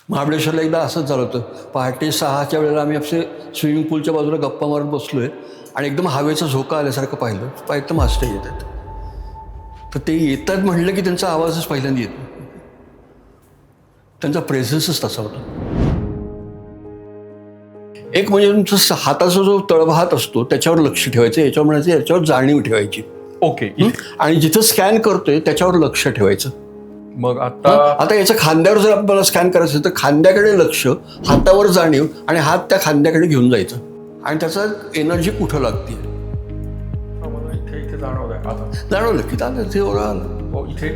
महाबळेश्वरला एकदा असंच झालं होतं. पहाटे 6च्या वेळेला आम्ही आपले स्विमिंग पूलच्या बाजूला गप्पा मारत बसलो आहे आणि एकदम हवेचा झोका आल्यासारखं पाहिलं. एकदम मास्टर येत आहेत. तर ते येतात म्हटलं की त्यांचा आवाजच पहिल्यांदा येतो. त्यांचा प्रेझन्सच तसा होता. एक म्हणजे तुमचा हाताचा जो तळभात असतो त्याच्यावर लक्ष ठेवायचं, याच्यावर म्हणायचं याच्यावर जाणीव ठेवायची. ओके. आणि जिथं स्कॅन करतोय त्याच्यावर लक्ष ठेवायचं. मग आता याच्या खांद्यावर जर आपल्याला स्कॅन करायचं असेल तर खांद्याकडे लक्ष, हातावर जाणीव आणि हात त्या खांद्याकडे घेऊन जायचं आणि त्याचा एनर्जी कुठं लागते इथे जाणवलं की ते ओरडा आलं. इथे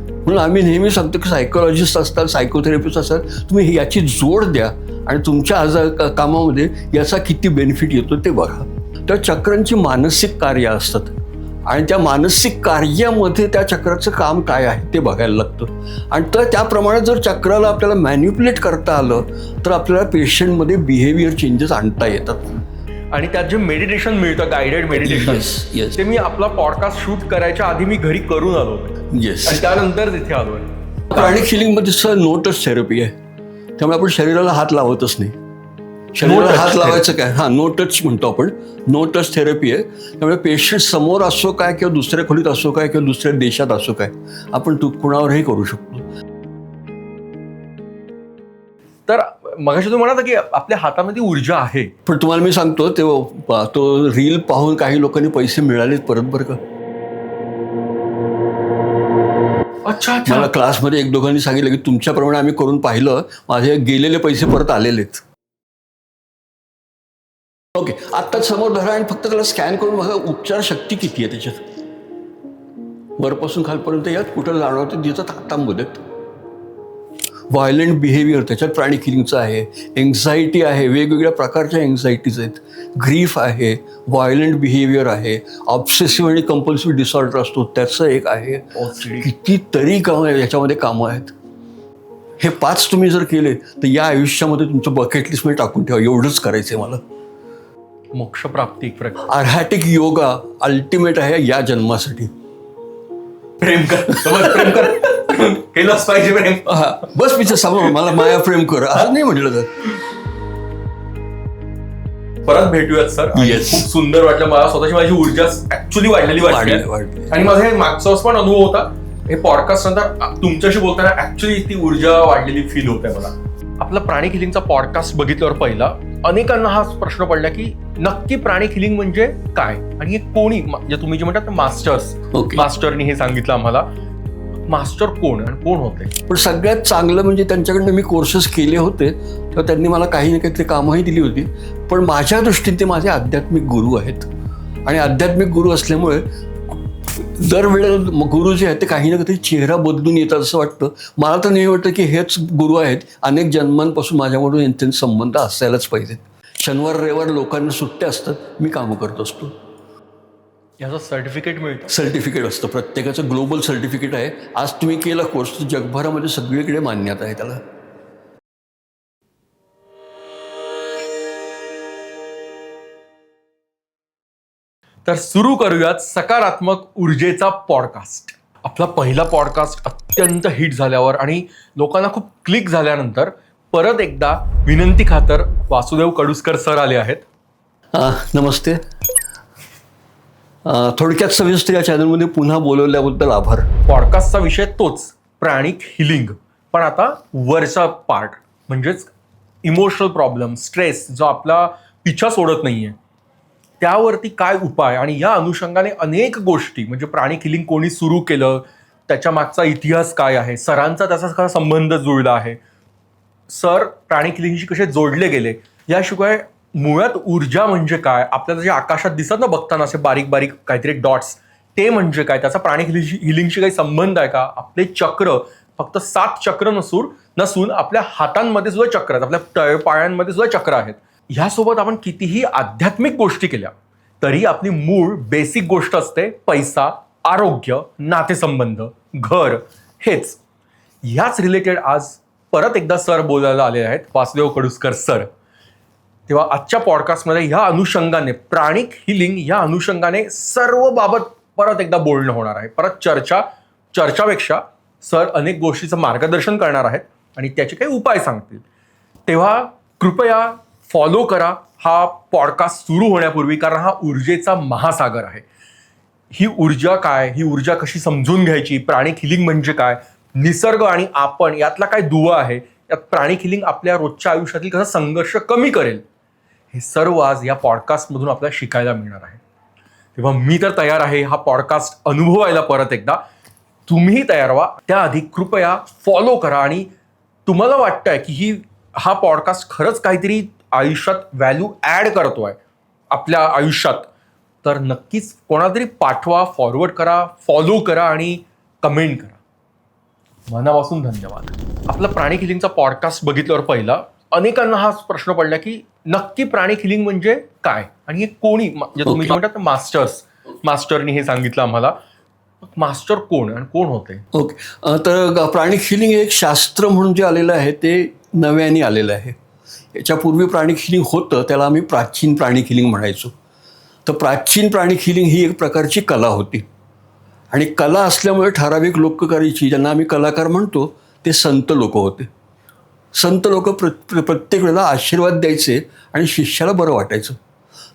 म्हणून आम्ही नेहमी सांगतो की सायकोलॉजिस्ट असतात, सायकोथेरपिस्ट असतात, तुम्ही याची जोड द्या आणि तुमच्या कामामध्ये याचा किती बेनिफिट येतो ते बघा. तर चक्रांची मानसिक कार्य असतात आणि त्या मानसिक कार्यामध्ये त्या चक्राचं काम काय आहे ते बघायला लागतं. आणि तर त्याप्रमाणे जर चक्राला आपल्याला मॅन्युप्युलेट करता आलं तर आपल्याला पेशंटमध्ये बिहेवियर चेंजेस आणता येतात. आणि त्यात जे मेडिटेशन मिळतं, गायडेड मेडिटेशन, Yes. ते मी आपला पॉडकास्ट शूट करायच्या आधी मी घरी करून आलो येस. आणि त्यानंतर तिथे आलोय. प्राणिक हिलिंगमध्ये नोटच थेरपी आहे. त्यामुळे आपण शरीराला हात लावतच नाही. शरीराला हात लावायचं काय, नो टच म्हणतो आपण. नो टच थेरपी आहे. त्यामुळे पेशंट समोर असो काय किंवा दुसऱ्या खोलीत असो काय किंवा दुसऱ्या देशात असो काय, आपण कुणावरही करू शकतो. तर मगाशी तुम्ही म्हणाला की आपल्या हातामध्ये ऊर्जा आहे. पण तुम्हाला मी सांगतो तो रील पाहून काही लोकांनी पैसे मिळालेत परत बरं का. अच्छा. मला क्लासमध्ये एक दोघांनी सांगितलं की तुमच्याप्रमाणे आम्ही करून पाहिलं, माझे गेलेले पैसे परत आलेलेत. ओके, आत्ताच समोर धरा आणि फक्त त्याला स्कॅन करून बघा उपचार शक्ती किती आहे त्याच्यात. वरपासून खालपर्यंत यात कुठं जाणवतं दिसत हातांमध्ये. व्हायलंट बिहेवियर त्याच्यात प्राणिक हिलिंगचं आहे. एन्झायटी आहे, वेगवेगळ्या प्रकारच्या एन्झायटीज आहेत. ग्रीफ आहे, व्हायलंट बिहेवियर आहे, ऑब्सेसिव्ह आणि कंपल्सिव्ह डिसऑर्डर असतो त्याचं एक आहे. कितीतरी याच्यामध्ये कामं आहेत. हे 5 तुम्ही जर केले तर या आयुष्यामध्ये तुमचं बकेट लिस्टमध्ये टाकून ठेवा, एवढंच करायचंय मला. मोक्षप्राप्ती एक प्रकार. आर्हॅटिक योगा अल्टिमेट आहे या जन्मासाठी. प्रेम कर केलंच पाहिजे प्रेम. बस मी समोर मला माया प्रेम कर असं नाही म्हटलं तर. परत भेटूयात सर. Yes. खूप सुंदर वाटलं मला. स्वतःची माझी ऊर्जा ऍक्च्युली वाढलेली वाढली. आणि माझा हे मागचा पण अनुभव होता. हे पॉडकास्ट नंतर तुमच्याशी बोलताना ऍक्च्युली ती ऊर्जा वाढलेली फील होते मला. आपला प्राणिक हिलिंगचा पॉडकास्ट बघितल्यावर पहिला अनेकांना हा प्रश्न पडला की नक्की प्राणिक हिलिंग म्हणजे काय आणि हे कोणी, म्हणजे तुम्ही जे म्हणतात मास्टर्स, मास्टरनी हे सांगितलं आम्हाला. मास्टर कोण आणि कोण होते? पण सगळ्यात चांगलं म्हणजे त्यांच्याकडनं मी कोर्सेस केले होते तर त्यांनी मला काही ना काहीतरी कामंही दिली होती. पण माझ्या दृष्टीने ते माझे आध्यात्मिक गुरु आहेत. आणि आध्यात्मिक गुरु असल्यामुळे दरवेळेला गुरु जे आहेत ते काही ना काहीतरी चेहरा बदलून येतात असं वाटतं. मला तर नाही वाटतं की हेच गुरु आहेत. अनेक जन्मांपासून माझ्याकडून यांचे संबंध असायलाच पाहिजेत. शनिवार रविवार लोकांना सुट्ट्या असतात, मी कामं करत असतो. याचं सर्टिफिकेट मिळतं. सर्टिफिकेट असतं प्रत्येकाचं, ग्लोबल सर्टिफिकेट आहे. आज तुम्ही केला कोर्स तर जगभरामध्ये सगळीकडे मान्यता आहे त्याला. तर सुरू करूयात सकारात्मक ऊर्जेचा पॉडकास्ट. आपला पहिला पॉडकास्ट अत्यंत हिट झाल्यावर आणि लोकांना खूप क्लिक झाल्यानंतर परत एकदा विनंती खातर वासुदेव कडुसकर सर आले आहेत. नमस्ते. थोडक्यात सविस्तर या चॅनलमध्ये पुन्हा बोलवल्याबद्दल आभार. पॉडकास्टचा विषय तोच, प्राणिक हिलिंग, पण आता वरचा पार्ट म्हणजेच इमोशनल प्रॉब्लेम, स्ट्रेस जो आपला पिछा सोडत नाहीये, त्यावरती काय उपाय. आणि या अनुषंगाने अनेक गोष्टी, म्हणजे प्राणिक हिलिंग कोणी सुरू केलं, त्याच्या मागचा इतिहास काय आहे, सरांचा त्याचा कसा संबंध जुळला आहे, सर प्राणिक हिलिंगशी कसे जोडले गेले, याशिवाय मुळात ऊर्जा म्हणजे काय, आपल्याला जे आकाशात दिसत ना बघताना असे बारीक बारीक काहीतरी डॉट्स, ते म्हणजे काय, त्याचा प्राणिक हिलिंगशी काही संबंध आहे का, आपले चक्र फक्त 7 चक्र नसून आपल्या हातांमध्ये सुद्धा चक्र आहेत, आपल्या तळपायांमध्ये सुद्धा चक्र आहेत. ह्यासोबत आपण कितीही आध्यात्मिक गोष्टी केल्या तरी आपली मूळ बेसिक गोष्ट असते पैसा, आरोग्य, नातेसंबंध, घर, हेच. ह्याच रिलेटेड आज परत एकदा सर बोलायला आले आहेत, वासुदेव कडुसकर सर. तेव्हा आजच्या पॉडकास्टमध्ये ह्या अनुषंगाने, प्राणिक हिलिंग या अनुषंगाने सर्व बाबत परत एकदा बोलणं होणार आहे. परत चर्चापेक्षा सर अनेक गोष्टीचं मार्गदर्शन करणार आहेत. आणि त्याचे काही उपाय सांगतील. तेव्हा कृपया फॉलो करा हा पॉडकास्ट सुरू होण्यापूर्वी, कारण हा ऊर्जेचा महासागर आहे. ही ऊर्जा काय, ही ऊर्जा कशी समजून घ्यायची, प्राणिक हिलिंग म्हणजे काय, निसर्ग आणि आपण यातला काय दुवा आहे, यात प्राणिक हिलिंग आपल्या रोजच्या आयुष्यातील कसा संघर्ष कमी करेल, हे सर्व आज या पॉडकास्टमधून आपल्याला शिकायला मिळणार आहे. तेव्हा मी तर तयार आहे हा पॉडकास्ट अनुभवायला परत एकदा. तुम्हीही तयार व्हा. त्याआधी कृपया फॉलो करा आणि तुम्हाला वाटतंय की हा पॉडकास्ट खरंच काहीतरी आयुष्यात व्हॅल्यू ॲड करतोय आपल्या आयुष्यात, तर नक्कीच कोणातरी पाठवा, फॉरवर्ड करा, फॉलो करा आणि कमेंट करा. मनापासून धन्यवाद. आपला प्राणिक हिलिंगचा पॉडकास्ट बघितल्यावर पहिला अनेकांना हा प्रश्न पडला की नक्की प्राणिक हिलिंग म्हणजे काय आणि हे कोणी, म्हणजे तुम्ही म्हणतात मास्टरनी हे सांगितलं आम्हाला. मास्टर कोण आणि कोण होते? ओके, तर प्राणिक हिलिंग हे एक शास्त्र म्हणून जे आलेलं आहे ते नव्याने आलेलं आहे. याच्यापूर्वी प्राणिक हिलिंग होतं, त्याला आम्ही प्राचीन प्राणिक हिलिंग म्हणायचो. तर प्राचीन प्राणिक हिलिंग ही एक प्रकारची कला होती आणि कला असल्यामुळे ठराविक लोक करायची, ज्यांना आम्ही कलाकार म्हणतो, ते संत लोक होते. संत लोक प्रत्येक वेळेला आशीर्वाद द्यायचे आणि शिष्याला बरं वाटायचं.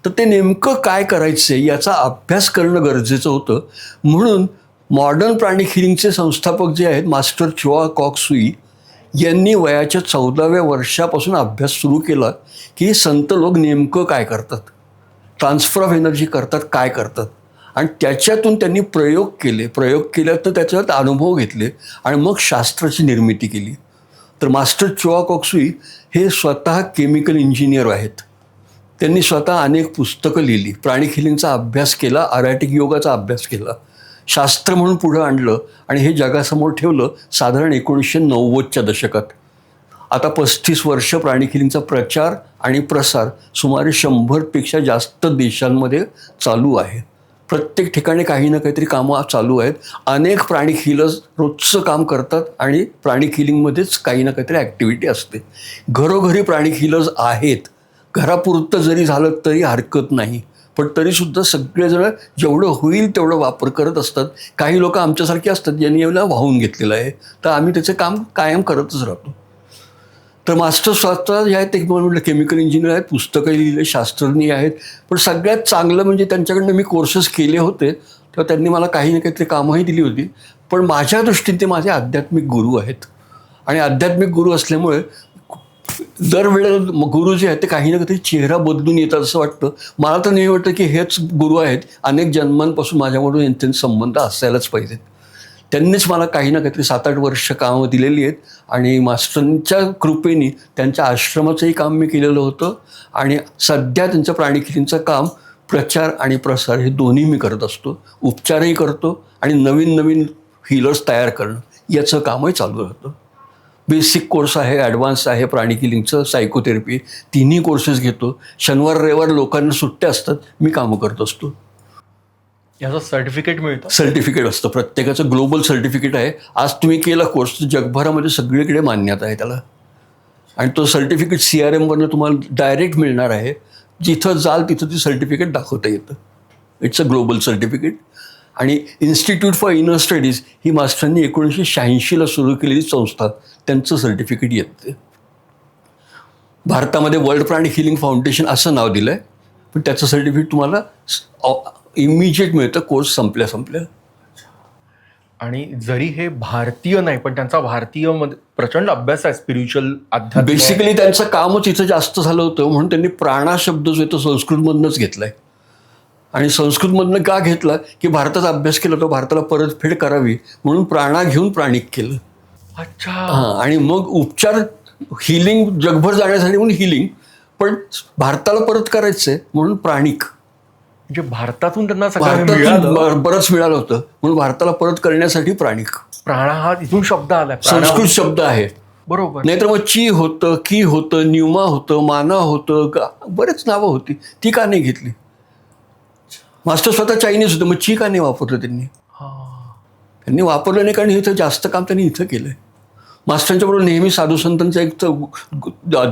तर ते नेमकं काय करायचं याचा अभ्यास करणं गरजेचं होतं. म्हणून मॉडर्न प्राणिक हिलिंगचे संस्थापक जे आहेत मास्टर चुआ कॉक सुई यांनी वयाच्या 14व्या वर्षापासून अभ्यास सुरू केला की संत लोक नेमकं काय करतात, ट्रान्सफर ऑफ एनर्जी करतात, काय करतात. आणि त्याच्यातून त्यांनी प्रयोग केले तर त्याच्यात अनुभव घेतले आणि मग शास्त्राची निर्मिती केली. तर मास्टर चुआ कॉक सुई हे स्वतः केमिकल इंजिनियर आहेत. त्यांनी स्वतः अनेक पुस्तकं लिहिली, प्राणिक हिलिंगचा अभ्यास केला, आर्याटिक योगाचा अभ्यास केला, शास्त्र म्हणून पुढं आणलं आणि हे जगासमोर ठेवलं साधारण 1990च्या दशकात. आता 35 वर्ष प्राणिक हिलिंगचा प्रचार आणि प्रसार सुमारे 100पेक्षा जास्त देशांमध्ये चालू आहे. प्रत्येक ठिकाणी काही ना काहीतरी कामं चालू आहेत. अनेक प्राणिक हिलर्स रोजचं काम करतात आणि प्राणिक हिलिंगमध्येच काही ना काहीतरी ॲक्टिव्हिटी असते. घरोघरी प्राणिक हिलर्स आहेत. घरापुरतं जरी झालं तरी हरकत नाही, पण तरीसुद्धा सगळेजण जेवढं होईल तेवढं वापर करत असतात. काही लोक आमच्यासारखे असतात ज्यांनी याला वाहून घेतलेलं आहे, तर आम्ही त्याचं काम कायम करतच राहतो. तर मास्टर स्वतः जे आहेत ते म्हटलं केमिकल इंजिनियर आहेत, पुस्तकं लिहिले, शास्त्रज्ञ आहेत. पण सगळ्यात चांगलं म्हणजे त्यांच्याकडनं मी कोर्सेस केले होते, तेव्हा त्यांनी मला काही ना काहीतरी कामंही दिली होती. पण माझ्या दृष्टीने ते माझे आध्यात्मिक गुरु आहेत आणि आध्यात्मिक गुरु असल्यामुळे दरवेळेला गुरु जे आहेत ते काही ना काहीतरी चेहरा बदलून येतात असं वाटतं. मला तर नाही वाटतं की हेच गुरु आहेत, अनेक जन्मांपासून माझ्याकडून यांचे संबंध असायलाच पाहिजेत. त्यांनीच मला काही ना काहीतरी 7-8 वर्ष कामं दिलेली आहेत आणि मास्टरांच्या कृपेने त्यांच्या आश्रमाचंही काम मी केलेलं होतं आणि सध्या त्यांचं प्राणिक हिलिंगचं काम प्रचार आणि प्रसार हे दोन्ही मी करत असतो. उपचारही करतो आणि नवीन नवीन हिलर्स तयार करणं याचं कामही चालू राहतं. बेसिक कोर्स आहे, ॲडव्हान्स आहे प्राणिक हिलिंगचं, सायकोथेरपी, तिन्ही कोर्सेस घेतो. शनिवार रविवार लोकांना सुट्ट्या असतात, मी कामं करत असतो. याचं सर्टिफिकेट मिळतं? सर्टिफिकेट असतं प्रत्येकाचं, ग्लोबल सर्टिफिकेट आहे. आज तुम्ही केला कोर्स जगभरामध्ये सगळीकडे मान्यता आहे त्याला आणि तो सर्टिफिकेट CRMवरनं तुम्हाला डायरेक्ट मिळणार आहे. जिथं जाल तिथं ते सर्टिफिकेट दाखवता येतं. It's a global certificate. आणि इन्स्टिट्यूट फॉर इनर स्टडीज ही मास्टरांनी 1986ला सुरू केलेली संस्था, त्यांचं सर्टिफिकेट येतं. भारतामध्ये वर्ल्ड प्राणिक हिलिंग फाउंडेशन असं नाव दिलं आहे, पण त्याचं सर्टिफिकेट तुम्हाला इमिजिएट मिळतं कोर्स संपल्या. आणि जरी हे भारतीय नाही, पण त्यांचा भारतीय मध्ये प्रचंड अभ्यास आहे, स्पिरिच्युअल अध्यात्म. बेसिकली त्यांचं कामच इथं जास्त झालं होतं म्हणून त्यांनी प्राणा शब्द जो आहे तो संस्कृतमधनंच घेतला आहे. आणि संस्कृतमधनं का घेतला की भारतात अभ्यास केला तो भारताला परतफेड करावी म्हणून प्राणा घेऊन प्राणिक केलं. अच्छा. हां, आणि मग उपचार हिलिंग जगभर जाण्यासाठी म्हणून हिलिंग, पण भारताला परत करायचं आहे म्हणून प्राणिक. म्हणजे भारतातून त्यांना सगळं मिळालं, बरंच मिळालं होतं म्हणून भारताला परत करण्यासाठी प्राणिक. प्राणा हा इथून शब्द आलाय, संस्कृत शब्द आहे. बरोबर. नाहीतर मग ची होतं, की होतं, न्यूमा होतं, माना होतं, बरेच नावं होती. ती का नाही घेतली? मास्टर स्वतः चायनीज होतं, मग ची का नाही वापरलं त्यांनी? त्यांनी वापरलं नाही कारण इथं जास्त काम त्यांनी इथं केलं आहे. मास्टरांच्याबरोबर नेहमी साधू संतांचा एक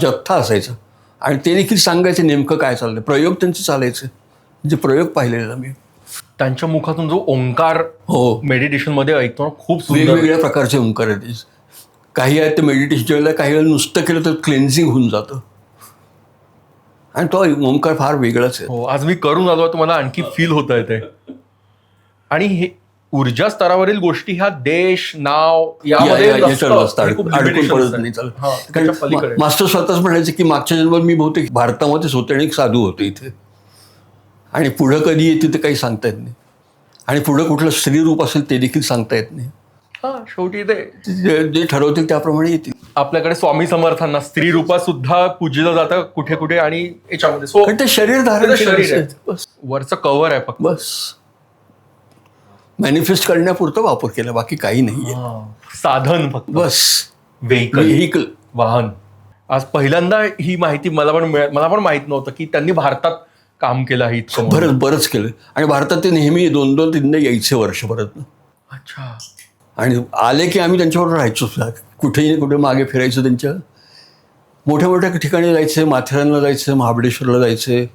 जथ्था असायचा आणि ते देखील सांगायचे नेमकं काय चाललंय. प्रयोग त्यांचे चालायचे, जे प्रयोग पाहिलेला मी. त्यांच्या मुखातून जो ओंकार हो मेडिटेशन मध्ये ऐकतो खूप वेगवेगळ्या प्रकारचे ओंकार आहेत. काही आहेत ते मेडिटेशनच्या वेळेला, काही वेळेला नुसतं केलं तर क्लेन्झिंग होऊन जातं. आणि तो ओंकार फार वेगळाच आहे. हो, आज मी करून आलो तुम्हाला आणखी फील होत आहे ते. आणि हे ऊर्जा स्तरावरील गोष्टी ह्या देश नाव यामध्ये याच्यावर नसतं. हे खूप अडकून limitations पडत आहेत. नाही चालत. हा, त्याच्या पलीकडे. मास्टर स्वतःच म्हणायचे की मागच्या जन्मात मी बहुतेक भारतामध्येच होते आणि एक साधू होते इथे, आणि पुढं कधी येते ते काही सांगता येत नाही, आणि पुढं कुठलं स्त्रीरूप असेल ते देखील सांगता येत नाही. हा, शेवटी ते जे ठरवतील त्याप्रमाणे येतील. आपल्याकडे स्वामी समर्थांना स्त्री रूपात सुद्धा पूजलं जातं कुठे कुठे, आणि याच्यामध्ये सो कारण ते शरीर धारण ते शरीर केलेलं आहे. असतं. बस वरचं कव्हर आहे फक्त. बस मॅनिफेस्ट करण्यापुरतं वापर केला, बाकी काही नाहीये. साधन फक्त. बस व्हेकल, व्हेकल. वाहन. आज पहिल्यांदा ही माहिती मला पण माहित नव्हतं की त्यांनी भारतात काम केलं आहे इतकं. बरंच केलं. आणि भारतात ते नेहमी 2-2, 3 यायचे वर्षभरात. अच्छा. आणि आले की आम्ही त्यांच्याबरोबर राहायचो. कुठेही कुठे मागे फिरायचं, त्यांच्या मोठ्या मोठ्या ठिकाणी जायचे, माथेरानला जायचं, महाबळेश्वरला जायचे,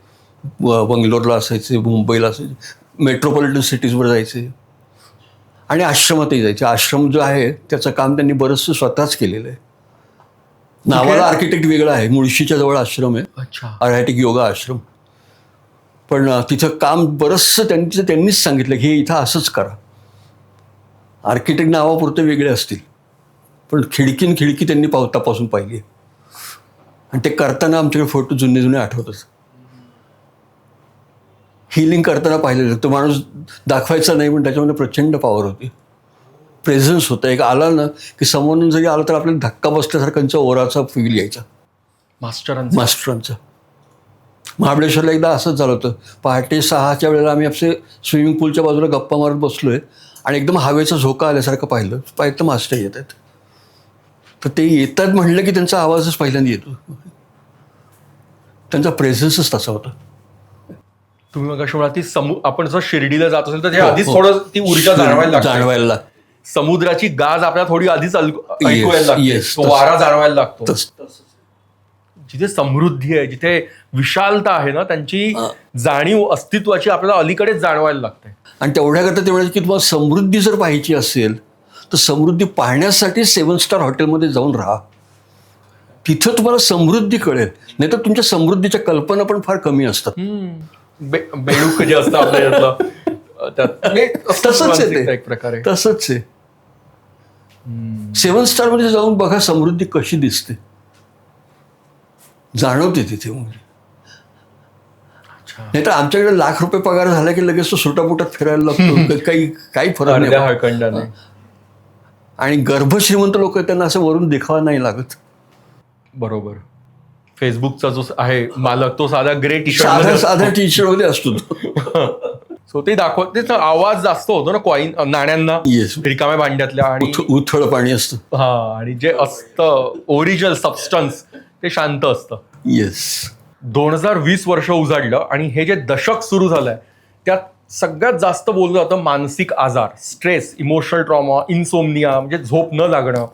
बंगलोरला असायचे, मुंबईला असायचे, मेट्रोपॉलिटन सिटीजवर जायचे, आणि आश्रमातही जायचे. आश्रम जो आहे त्याचं काम त्यांनी बरंचसं स्वतःच केलेलं आहे. नावाला आर्किटेक्ट वेगळं आहे. मुळशीच्या जवळ आश्रम आहे, अच्छा. अर्हॅटिक योगा आश्रम. पण तिथं काम बरंचसं त्यांनीच सांगितलं की हे इथं असंच करा. आर्किटेक्ट नावापुरते वेगळे असतील, पण खिडकी त्यांनी तपासून पाहिली, आणि ते करताना आमच्याकडे फोटो जुने आठवतच. हिलिंग करताना पाहिलेलं. तो माणूस दाखवायचा नाही, पण त्याच्यामध्ये प्रचंड पॉवर होती, प्रेझन्स होता. एक आला ना की समोरून जरी आला तर आपल्याला धक्का बसल्यासारखांचा ओराचा फील यायचा मास्टरांचा. महाबळेश्वरला एकदा असंच झालं होतं. पहाटे 6च्या वेळेला आम्ही आपले स्विमिंग पूलच्या बाजूला गप्पा मारत बसलोय, आणि एकदम हवेचा झोका आल्यासारखं पाहिलं मास्टर येत आहेत. तर ते येतात म्हटलं की त्यांचा आवाजच पहिल्यांदा येतो. त्यांचा प्रेझन्सच तसा होता. तुम्ही मग अशी म्हणाल आपण जर शिर्डीला जात असेल तर ते आधीच थोडं ती ऊर्जा जाणवायला लागते. समुद्राची गाज आपल्याला थोडी आधीच ऐकवायला लागते, तो वारा जाणवायला लागतो. जिथे समृद्धी आहे, जिथे विशालता आहे ना, त्यांची जाणीव अस्तित्वाची आपल्याला अलीकडेच जाणवायला लागते. आणि तेवढ्याकरता ते म्हणायचे की तुम्हाला समृद्धी जर पाहायची असेल तर समृद्धी पाहण्यासाठी 7 स्टार हॉटेलमध्ये जाऊन राहा. तिथं तुम्हाला समृद्धी कळेल. नाही तर तुमच्या समृद्धीच्या कल्पना पण फार कमी असतात. बेडूक जे असतं आपल्या तसंच आहे ते. एक प्रकारे तसंच आहे. 7 स्टारमध्ये जाऊन बघा समृद्धी कशी दिसते, जाणवते तिथे. नाही तर आमच्याकडे ₹1,00,000 पगार झाला की लगेच तो सुटापुटात फिरायला लागतो. काही फरक नाही. आणि गर्भश्रीमंत लोक त्यांना असं वरून देखावा नाही लागत. बरोबर. फेसबुकचा जो आहे मालक तो साधा ग्रे टी शर्ट, साधा टी शर्ट मध्ये असतो. सो ते दाखवत आवाज जास्त होतो ना कॉईन नाण्यांना, रिकाम्या भांड्यातल्या, आणि उथळ पाणी असतं. हा, आणि जे असतं ओरिजिनल सबस्टन्स ते शांत असतं. येस. 2020 वर्ष उजाडलं, आणि हे जे दशक सुरू झालंय त्यात सगळ्यात जास्त बोललं जातं मानसिक आजार, स्ट्रेस, इमोशनल ट्रॉमा, इन्सोमनिया म्हणजे झोप न लागणं,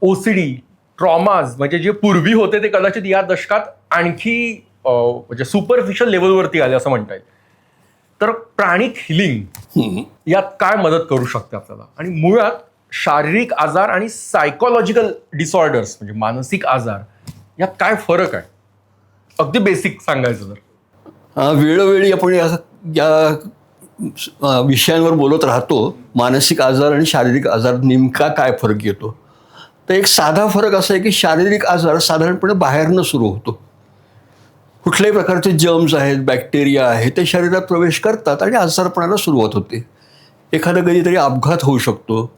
ओसीडी, ट्रॉमाज, म्हणजे जे पूर्वी होते ते कदाचित या दशकात आणखी म्हणजे सुपरफिशियल लेवलवरती आले असं म्हणता येईल. तर प्राणिक हिलिंग यात काय मदत करू शकते आपल्याला, आणि मुळात शारीरिक आजार आणि सायकोलॉजिकल डिसऑर्डर्स म्हणजे मानसिक आजार यात काय फरक आहे, अगदी बेसिक सांगायचं तर? वेळोवेळी आपण या विषयांवर बोलत राहतो. मानसिक आजार आणि शारीरिक आजार नेमका काय फरक येतो? तर एक साधा फरक असा आहे की शारीरिक आजार साधारणपणे बाहेरनं सुरू होतो. कुठल्याही प्रकारचे जर्म्स आहेत, बॅक्टेरिया आहे, ते शरीरात प्रवेश करतात आणि आजारपणाला सुरुवात होते. एखादा कधीतरी अपघात होऊ शकतो,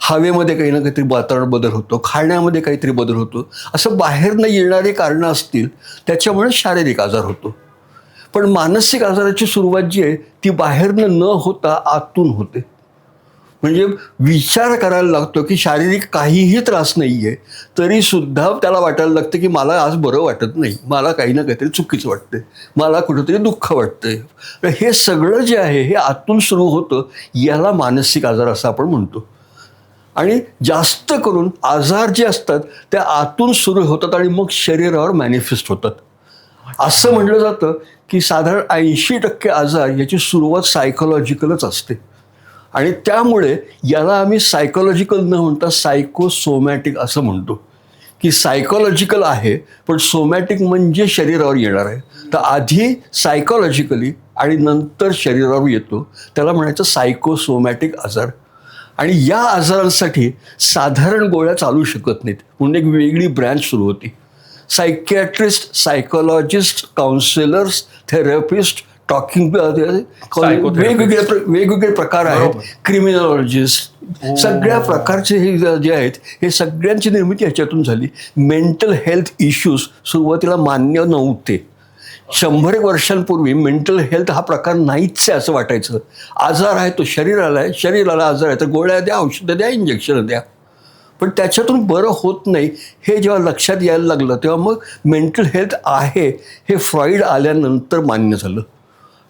हवेमध्ये काही ना काहीतरी वातावरण बदल होतो, खाण्यामध्ये काहीतरी बदल होतो, असं बाहेरनं येणारे कारणं असतील त्याच्यामुळे शारीरिक आजार होतो. पण मानसिक आजाराची सुरुवात जी आहे ती बाहेरनं न होता आतून होते. म्हणजे विचार करायला लागतो की शारीरिक काहीही त्रास नाही आहे तरीसुद्धा त्याला वाटायला लागतं की मला आज बरं वाटत नाही, मला काही ना काहीतरी चुकीचं वाटतंय, मला कुठंतरी दुःख वाटतंय. तर हे सगळं जे आहे हे आतून सुरू होतं, याला मानसिक आजार असं आपण म्हणतो. आणि जास्त करून आजार जे असतात त्या आतून सुरू होतात आणि मग शरीरावर मॅनिफेस्ट होतात. असं म्हटलं जातं की साधारण 80% आजार याची सुरुवात सायकोलॉजिकलच असते. आणि त्यामुळे याला आम्ही सायकोलॉजिकल न म्हणता सायकोसोमॅटिक असं म्हणतो की सायकोलॉजिकल आहे पण सोमॅटिक म्हणजे शरीरावर येणार आहे. तर आधी सायकोलॉजिकली आणि नंतर शरीरावर येतो त्याला म्हणायचं सायकोसोमॅटिक आजार. आणि या आजारांसाठी साधारण गोळ्या चालू शकत नाहीत म्हणून एक वेगळी ब्रँच सुरू होती. Psychiatrist, psychologist, counsellors, therapist, talking वेगवेगळे प्रकार आहेत. क्रिमिनॉलॉजिस्ट, सगळ्या प्रकारचे हे जे आहेत हे सगळ्यांची निर्मिती ह्याच्यातून झाली. मेंटल हेल्थ इश्यूज सुरुवातीला मान्य नव्हते. 100 वर्षांपूर्वी मेंटल हेल्थ हा प्रकार नाहीच आहे असं वाटायचं. आजार आहे तो शरीराला आहे, शरीराला आजार आहे तर गोळ्या द्या, औषधं द्या, इंजेक्शनं द्या. पण त्याच्यातून बरं होत नाही हे जेव्हा लक्षात यायला लागलं तेव्हा मग मेंटल हेल्थ आहे हे फ्रॉइड आल्यानंतर मान्य झालं.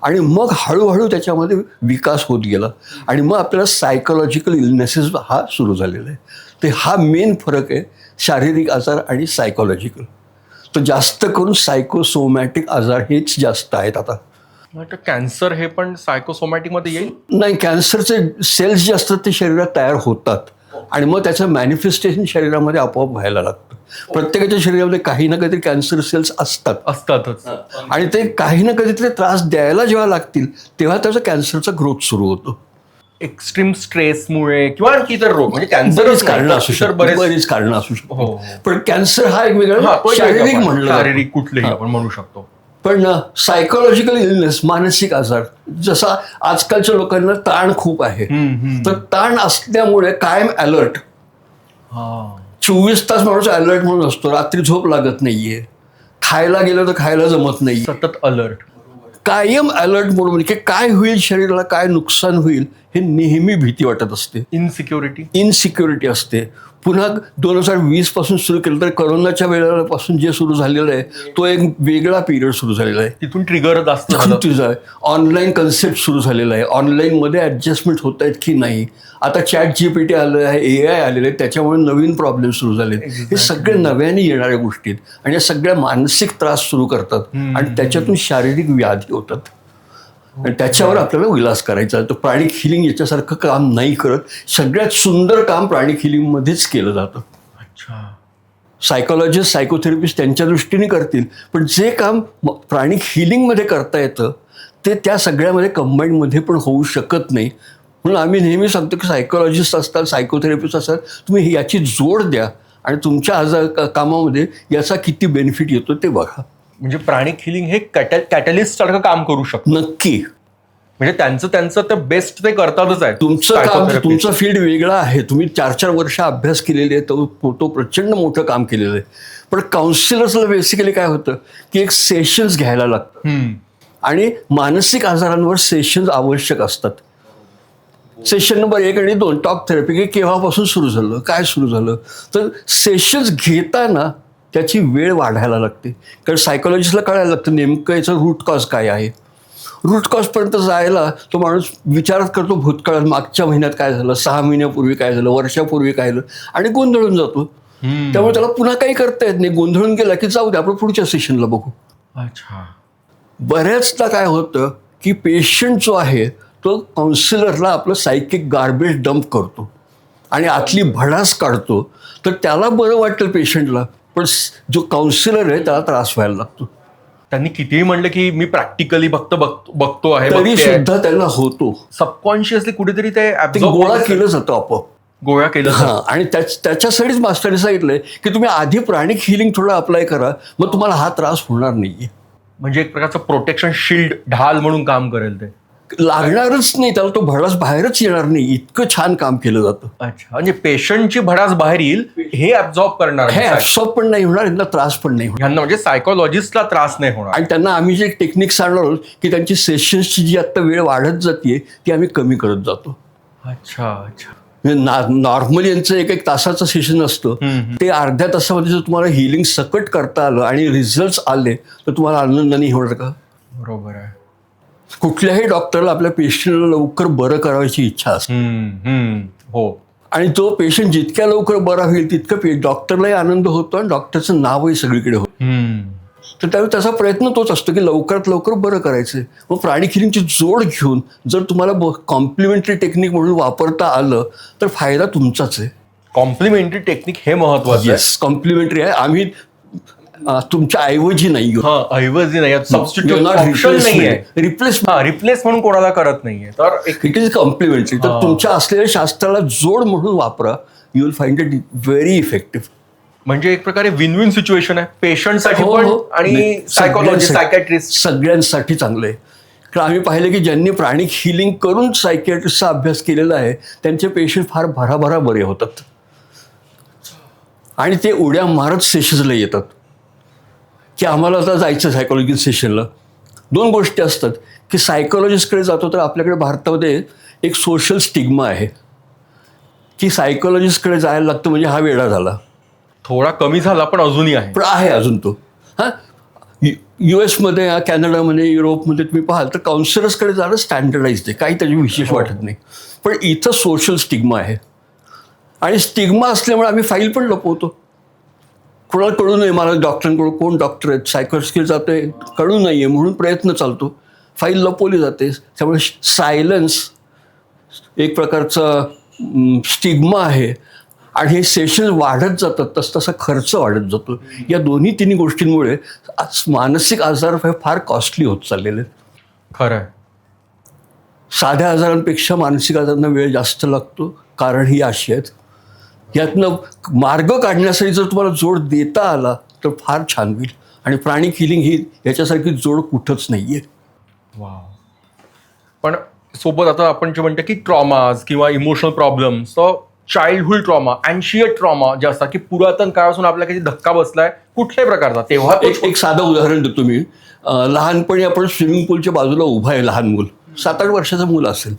आणि मग हळूहळू त्याच्यामध्ये विकास होत गेला आणि मग आपल्याला सायकोलॉजिकल इलनेसेस हा सुरू झालेला आहे. तर हा मेन फरक आहे शारीरिक आजार आणि सायकोलॉजिकल. तर जास्त करून सायकोसोमॅटिक आजार हेच जास्त आहेत आता. कॅन्सर हे पण सायकोसोमॅटिक मध्ये येईल? नाही, कॅन्सरचे सेल्स जे असतात ते शरीरात तयार होतात आणि मग त्याचं मॅनिफेस्टेशन शरीरामध्ये आपोआप व्हायला लागतं. प्रत्येकाच्या शरीरामध्ये काही ना काहीतरी कॅन्सर सेल्स असतातच आणि ते काही ना कधीतरी त्रास द्यायला जेव्हा लागतील तेव्हा त्याचा कॅन्सरचा ग्रोथ सुरू होतो. एक्स्ट्रीम स्ट्रेसमुळे किंवा आणखी इतर रोग म्हणजे कॅन्सर बरीच कारणं असू शकतात, बरीच कारणं असू शकतात. पण कॅन्सर हा एक वेगळा शारीरिक म्हणलं शारीरिक कुठलेही आपण म्हणू शकतो. पण सायकोलॉजिकल इलनेस, मानसिक आजार, जसा आजकालच्या लोकांना ताण खूप आहे तर ताण असल्यामुळे कायम अलर्ट, 24 तास माणूस अलर्ट म्हणून असतो. रात्री झोप लागत नाहीये, खायला गेलं तर खायला जमत नाही, सतत अलर्ट, कायम अलर्ट म्हणून म्हणजे काय होईल, शरीराला काय नुकसान होईल हे नेहमी भीती वाटत असते. इनसिक्युरिटी असते. पुन्हा 2020 पासून सुरू केलं तर करोनाच्या वेळेपासून जे सुरू झालेलं आहे तो एक वेगळा पिरियड सुरू झालेला आहे. तिथून ट्रिगर जास्त ऑनलाईन कन्सेप्ट सुरू झालेला आहे. ऑनलाईनमध्ये ॲडजस्टमेंट होत आहेत की नाही. आता ChatGPT आलं आहे, AI आलेलं आहे, त्याच्यामुळे नवीन प्रॉब्लेम सुरू झाले. हे सगळे नव्याने येणाऱ्या गोष्टी आहेत आणि या सगळ्या मानसिक त्रास सुरू करतात आणि त्याच्यातून शारीरिक व्याधी होतात आणि त्याच्यावर आपल्याला विलास करायचा. तर प्राणिक हिलिंग याच्यासारखं काम नाही करत. सगळ्यात सुंदर काम प्राणिक हिलिंगमध्येच केलं जातं. सायकोलॉजिस्ट, सायकोथेरपिस्ट त्यांच्या दृष्टीने करतील पण जे काम प्राणिक हिलिंगमध्ये करता येतं ते त्या सगळ्यामध्ये कंबाईंडमध्ये पण होऊ शकत नाही. म्हणून आम्ही नेहमी सांगतो की सायकोलॉजिस्ट असतात, सायकोथेरपिस्ट असतात, तुम्ही याची जोड द्या आणि तुमच्या आजार कामामध्ये याचा किती बेनिफिट येतो ते बघा. म्हणजे प्राणिक हिलिंग हे कॅटलिस्ट सारखं काम करू शकतं. नक्की. म्हणजे त्यांचं ते बेस्ट ते करतातच आहे. तुमचं काम, तुमचं फील्ड वेगळं आहे. तुम्ही 4-4 वर्ष अभ्यास केलेले आहे, तो प्रचंड मोठं काम केलेलं आहे. पण काउन्सिलर्सला बेसिकली काय होतं की एक सेशन्स घ्यायला लागतं आणि मानसिक आजारांवर सेशन्स आवश्यक असतात. सेशन नंबर 1 आणि 2 टॉक थेरपी केव्हापासून सुरू झालं, काय सुरू झालं. तर सेशन्स घेताना त्याची वेळ वाढायला लागते कारण सायकोलॉजिस्टला कळायला लागतं नेमकं याचं रूट कॉज काय आहे. रूट कॉजपर्यंत जायला तो माणूस विचारात करतो भूतकाळात मागच्या महिन्यात काय झालं, 6 महिन्यापूर्वी काय झालं, वर्षापूर्वी काय झालं आणि गोंधळून जातो. त्यामुळे त्याला पुन्हा काही करता येत नाही. गोंधळून गेला की जाऊ दे आपण पुढच्या सेशनला बघू. बऱ्याचदा काय होतं की पेशंट जो आहे तो काउन्सिलरला आपलं सायकिक गार्बेज डंप करतो आणि आतली भडास काढतो तर त्याला बरं वाटेल पेशंटला पण जो काउन्सिलर आहे त्याला त्रास व्हायला लागतो. त्यांनी कितीही म्हणलं की मी प्रॅक्टिकली बघतो आहे तरी सुद्धा त्यांना होतो. सबकॉन्शियसली कुठेतरी ते गोळा केलं जातं आपोआप. गोळा केलं आणि त्याच्यासाठीच मास्टरने सांगितलंय की तुम्ही आधी प्राणिक हिलिंग थोडं अप्लाय करा मग तुम्हाला हा त्रास होणार नाहीये. म्हणजे एक प्रकारचं प्रोटेक्शन शिल्ड, ढाल म्हणून काम करेल. ते लागणारच नाही, त्याला तो भडास बाहेरच येणार नाही, इतकं छान काम केलं जातं. अच्छा, म्हणजे पेशंटची भडास बाहेर येईल हे ऍब्झॉर्ब करणार, हे ऍब्झॉर्ब पण नाही होणार, यांना त्रास पण नाही होणार. यांना म्हणजे सायकोलॉजिस्टला त्रास नाही होणार. आणि त्यांना आम्ही जे टेक्निक सांगणार आहोत की त्यांची सेशन्सची जी आता वेळ वाढत जाते ती आम्ही कमी करत जातो. अच्छा अच्छा. नॉर्मली यांचं 1-1 तासाचं सेशन असतं ते अर्ध्या तासामध्ये जर तुम्हाला हिलिंग सकट करता आलं आणि रिझल्ट आले तर तुम्हाला आनंद नाही होणार का? बरोबर आहे. कुठल्याही डॉक्टरला आपल्या पेशंटला लवकर बरं करायची इच्छा असते. हो. आणि तो पेशंट जितक्या लवकर बरा होईल तितकं डॉक्टरलाही आनंद होतो आणि डॉक्टरचं नावही सगळीकडे होतं. तर त्यावेळी त्याचा प्रयत्न तोच असतो की लवकरात लवकर बरं करायचं. मग प्राणिक हिलिंगची जोड घेऊन जर तुम्हाला कॉम्प्लिमेंटरी टेक्निक म्हणून वापरता आलं तर फायदा तुमचाच आहे. कॉम्प्लिमेंटरी टेक्निक हे महत्वाचं आहे. येस, कॉम्प्लिमेंटरी आहे. आम्ही तुमच्या ऐवजी नाही ऐवजी नाही, सबस्टिट्यूट ऑप्शन नाहीये, रिप्लेस म्हणून कोणाला करत नाहीये. तर इट इज कॉम्प्लिमेंटरी. तर तुमच्या असलेल्या शास्त्राला जोड म्हणून वापरा. You will find it very effective. म्हणजे एक प्रकारे विन विन सिच्युएशन आहे पेशंटसाठी पण आणि सायकोलॉजिस्ट सायकॅट्रिस्ट सगळ्यांसाठी चांगलं आहे. कारण आम्ही पाहिलं की ज्यांनी प्राणिक हिलिंग करून सायकॅट्रिस्टचा अभ्यास केलेला आहे त्यांचे पेशंट फार भराभरा बरे होतात आणि ते उड्या मारत सेशन्सला येतात की आम्हाला आता जायचं सायकोलॉजी सेशनला. 2 गोष्टी असतात की सायकोलॉजिस्टकडे जातो तर आपल्याकडे भारतामध्ये एक सोशल स्टिग्मा आहे की सायकोलॉजिस्टकडे जायला लागतं म्हणजे हा वेडा झाला. थोडा कमी झाला पण अजूनही आहे, पण आहे अजून तो. हां, US मध्ये, कॅनडामध्ये, युरोपमध्ये तुम्ही पाहाल तर काउन्सिलर्सकडे जाणं स्टँडर्डाइज आहे, काही त्याची विशेष वाटत नाही. पण इथं सोशल स्टिग्मा आहे आणि स्टिग्मा असल्यामुळे आम्ही फाईल पण लपवतो. कोणाला कळू नये, मला डॉक्टरांकडून कोण डॉक्टर आहेत, सायकोलॉजिस्टकडे जातोय कळू नये म्हणून प्रयत्न चालतो, फाईल लपवली जाते. त्यामुळे सायलन्स एक प्रकारचा स्टिग्मा आहे आणि हे सेशन वाढत जातात तसतसा खर्च वाढत जातो. या दोन्ही गोष्टींमुळे आज मानसिक आजार फार कॉस्टली होत चाललेले आहेत. खरं आहे. साध्या आजारांपेक्षा मानसिक आजारांना वेळ जास्त लागतो. कारण ही अशी आहेत. यातनं मार्ग काढण्यासाठी जर तुम्हाला जोड देता आला तर फार छान होईल. आणि प्राणिक हिलिंग ही याच्यासारखी जोड कुठंच नाही आहे. वाव. पण सोबत आता आपण जे म्हणतो की ट्रॉमाज किंवा इमोशनल प्रॉब्लेम्स, चाइल्डहुड ट्रॉमा, अँशियस ट्रॉमा जे असतात की पुरातन काळापासून आपल्याला काही धक्का बसलाय कुठल्याही प्रकारचा, तेव्हा एक साधं उदाहरण देतो मी. लहानपणी आपण स्विमिंग पूलच्या बाजूला उभा आहे, लहान मूल 7-8 वर्षाचं मूल असेल,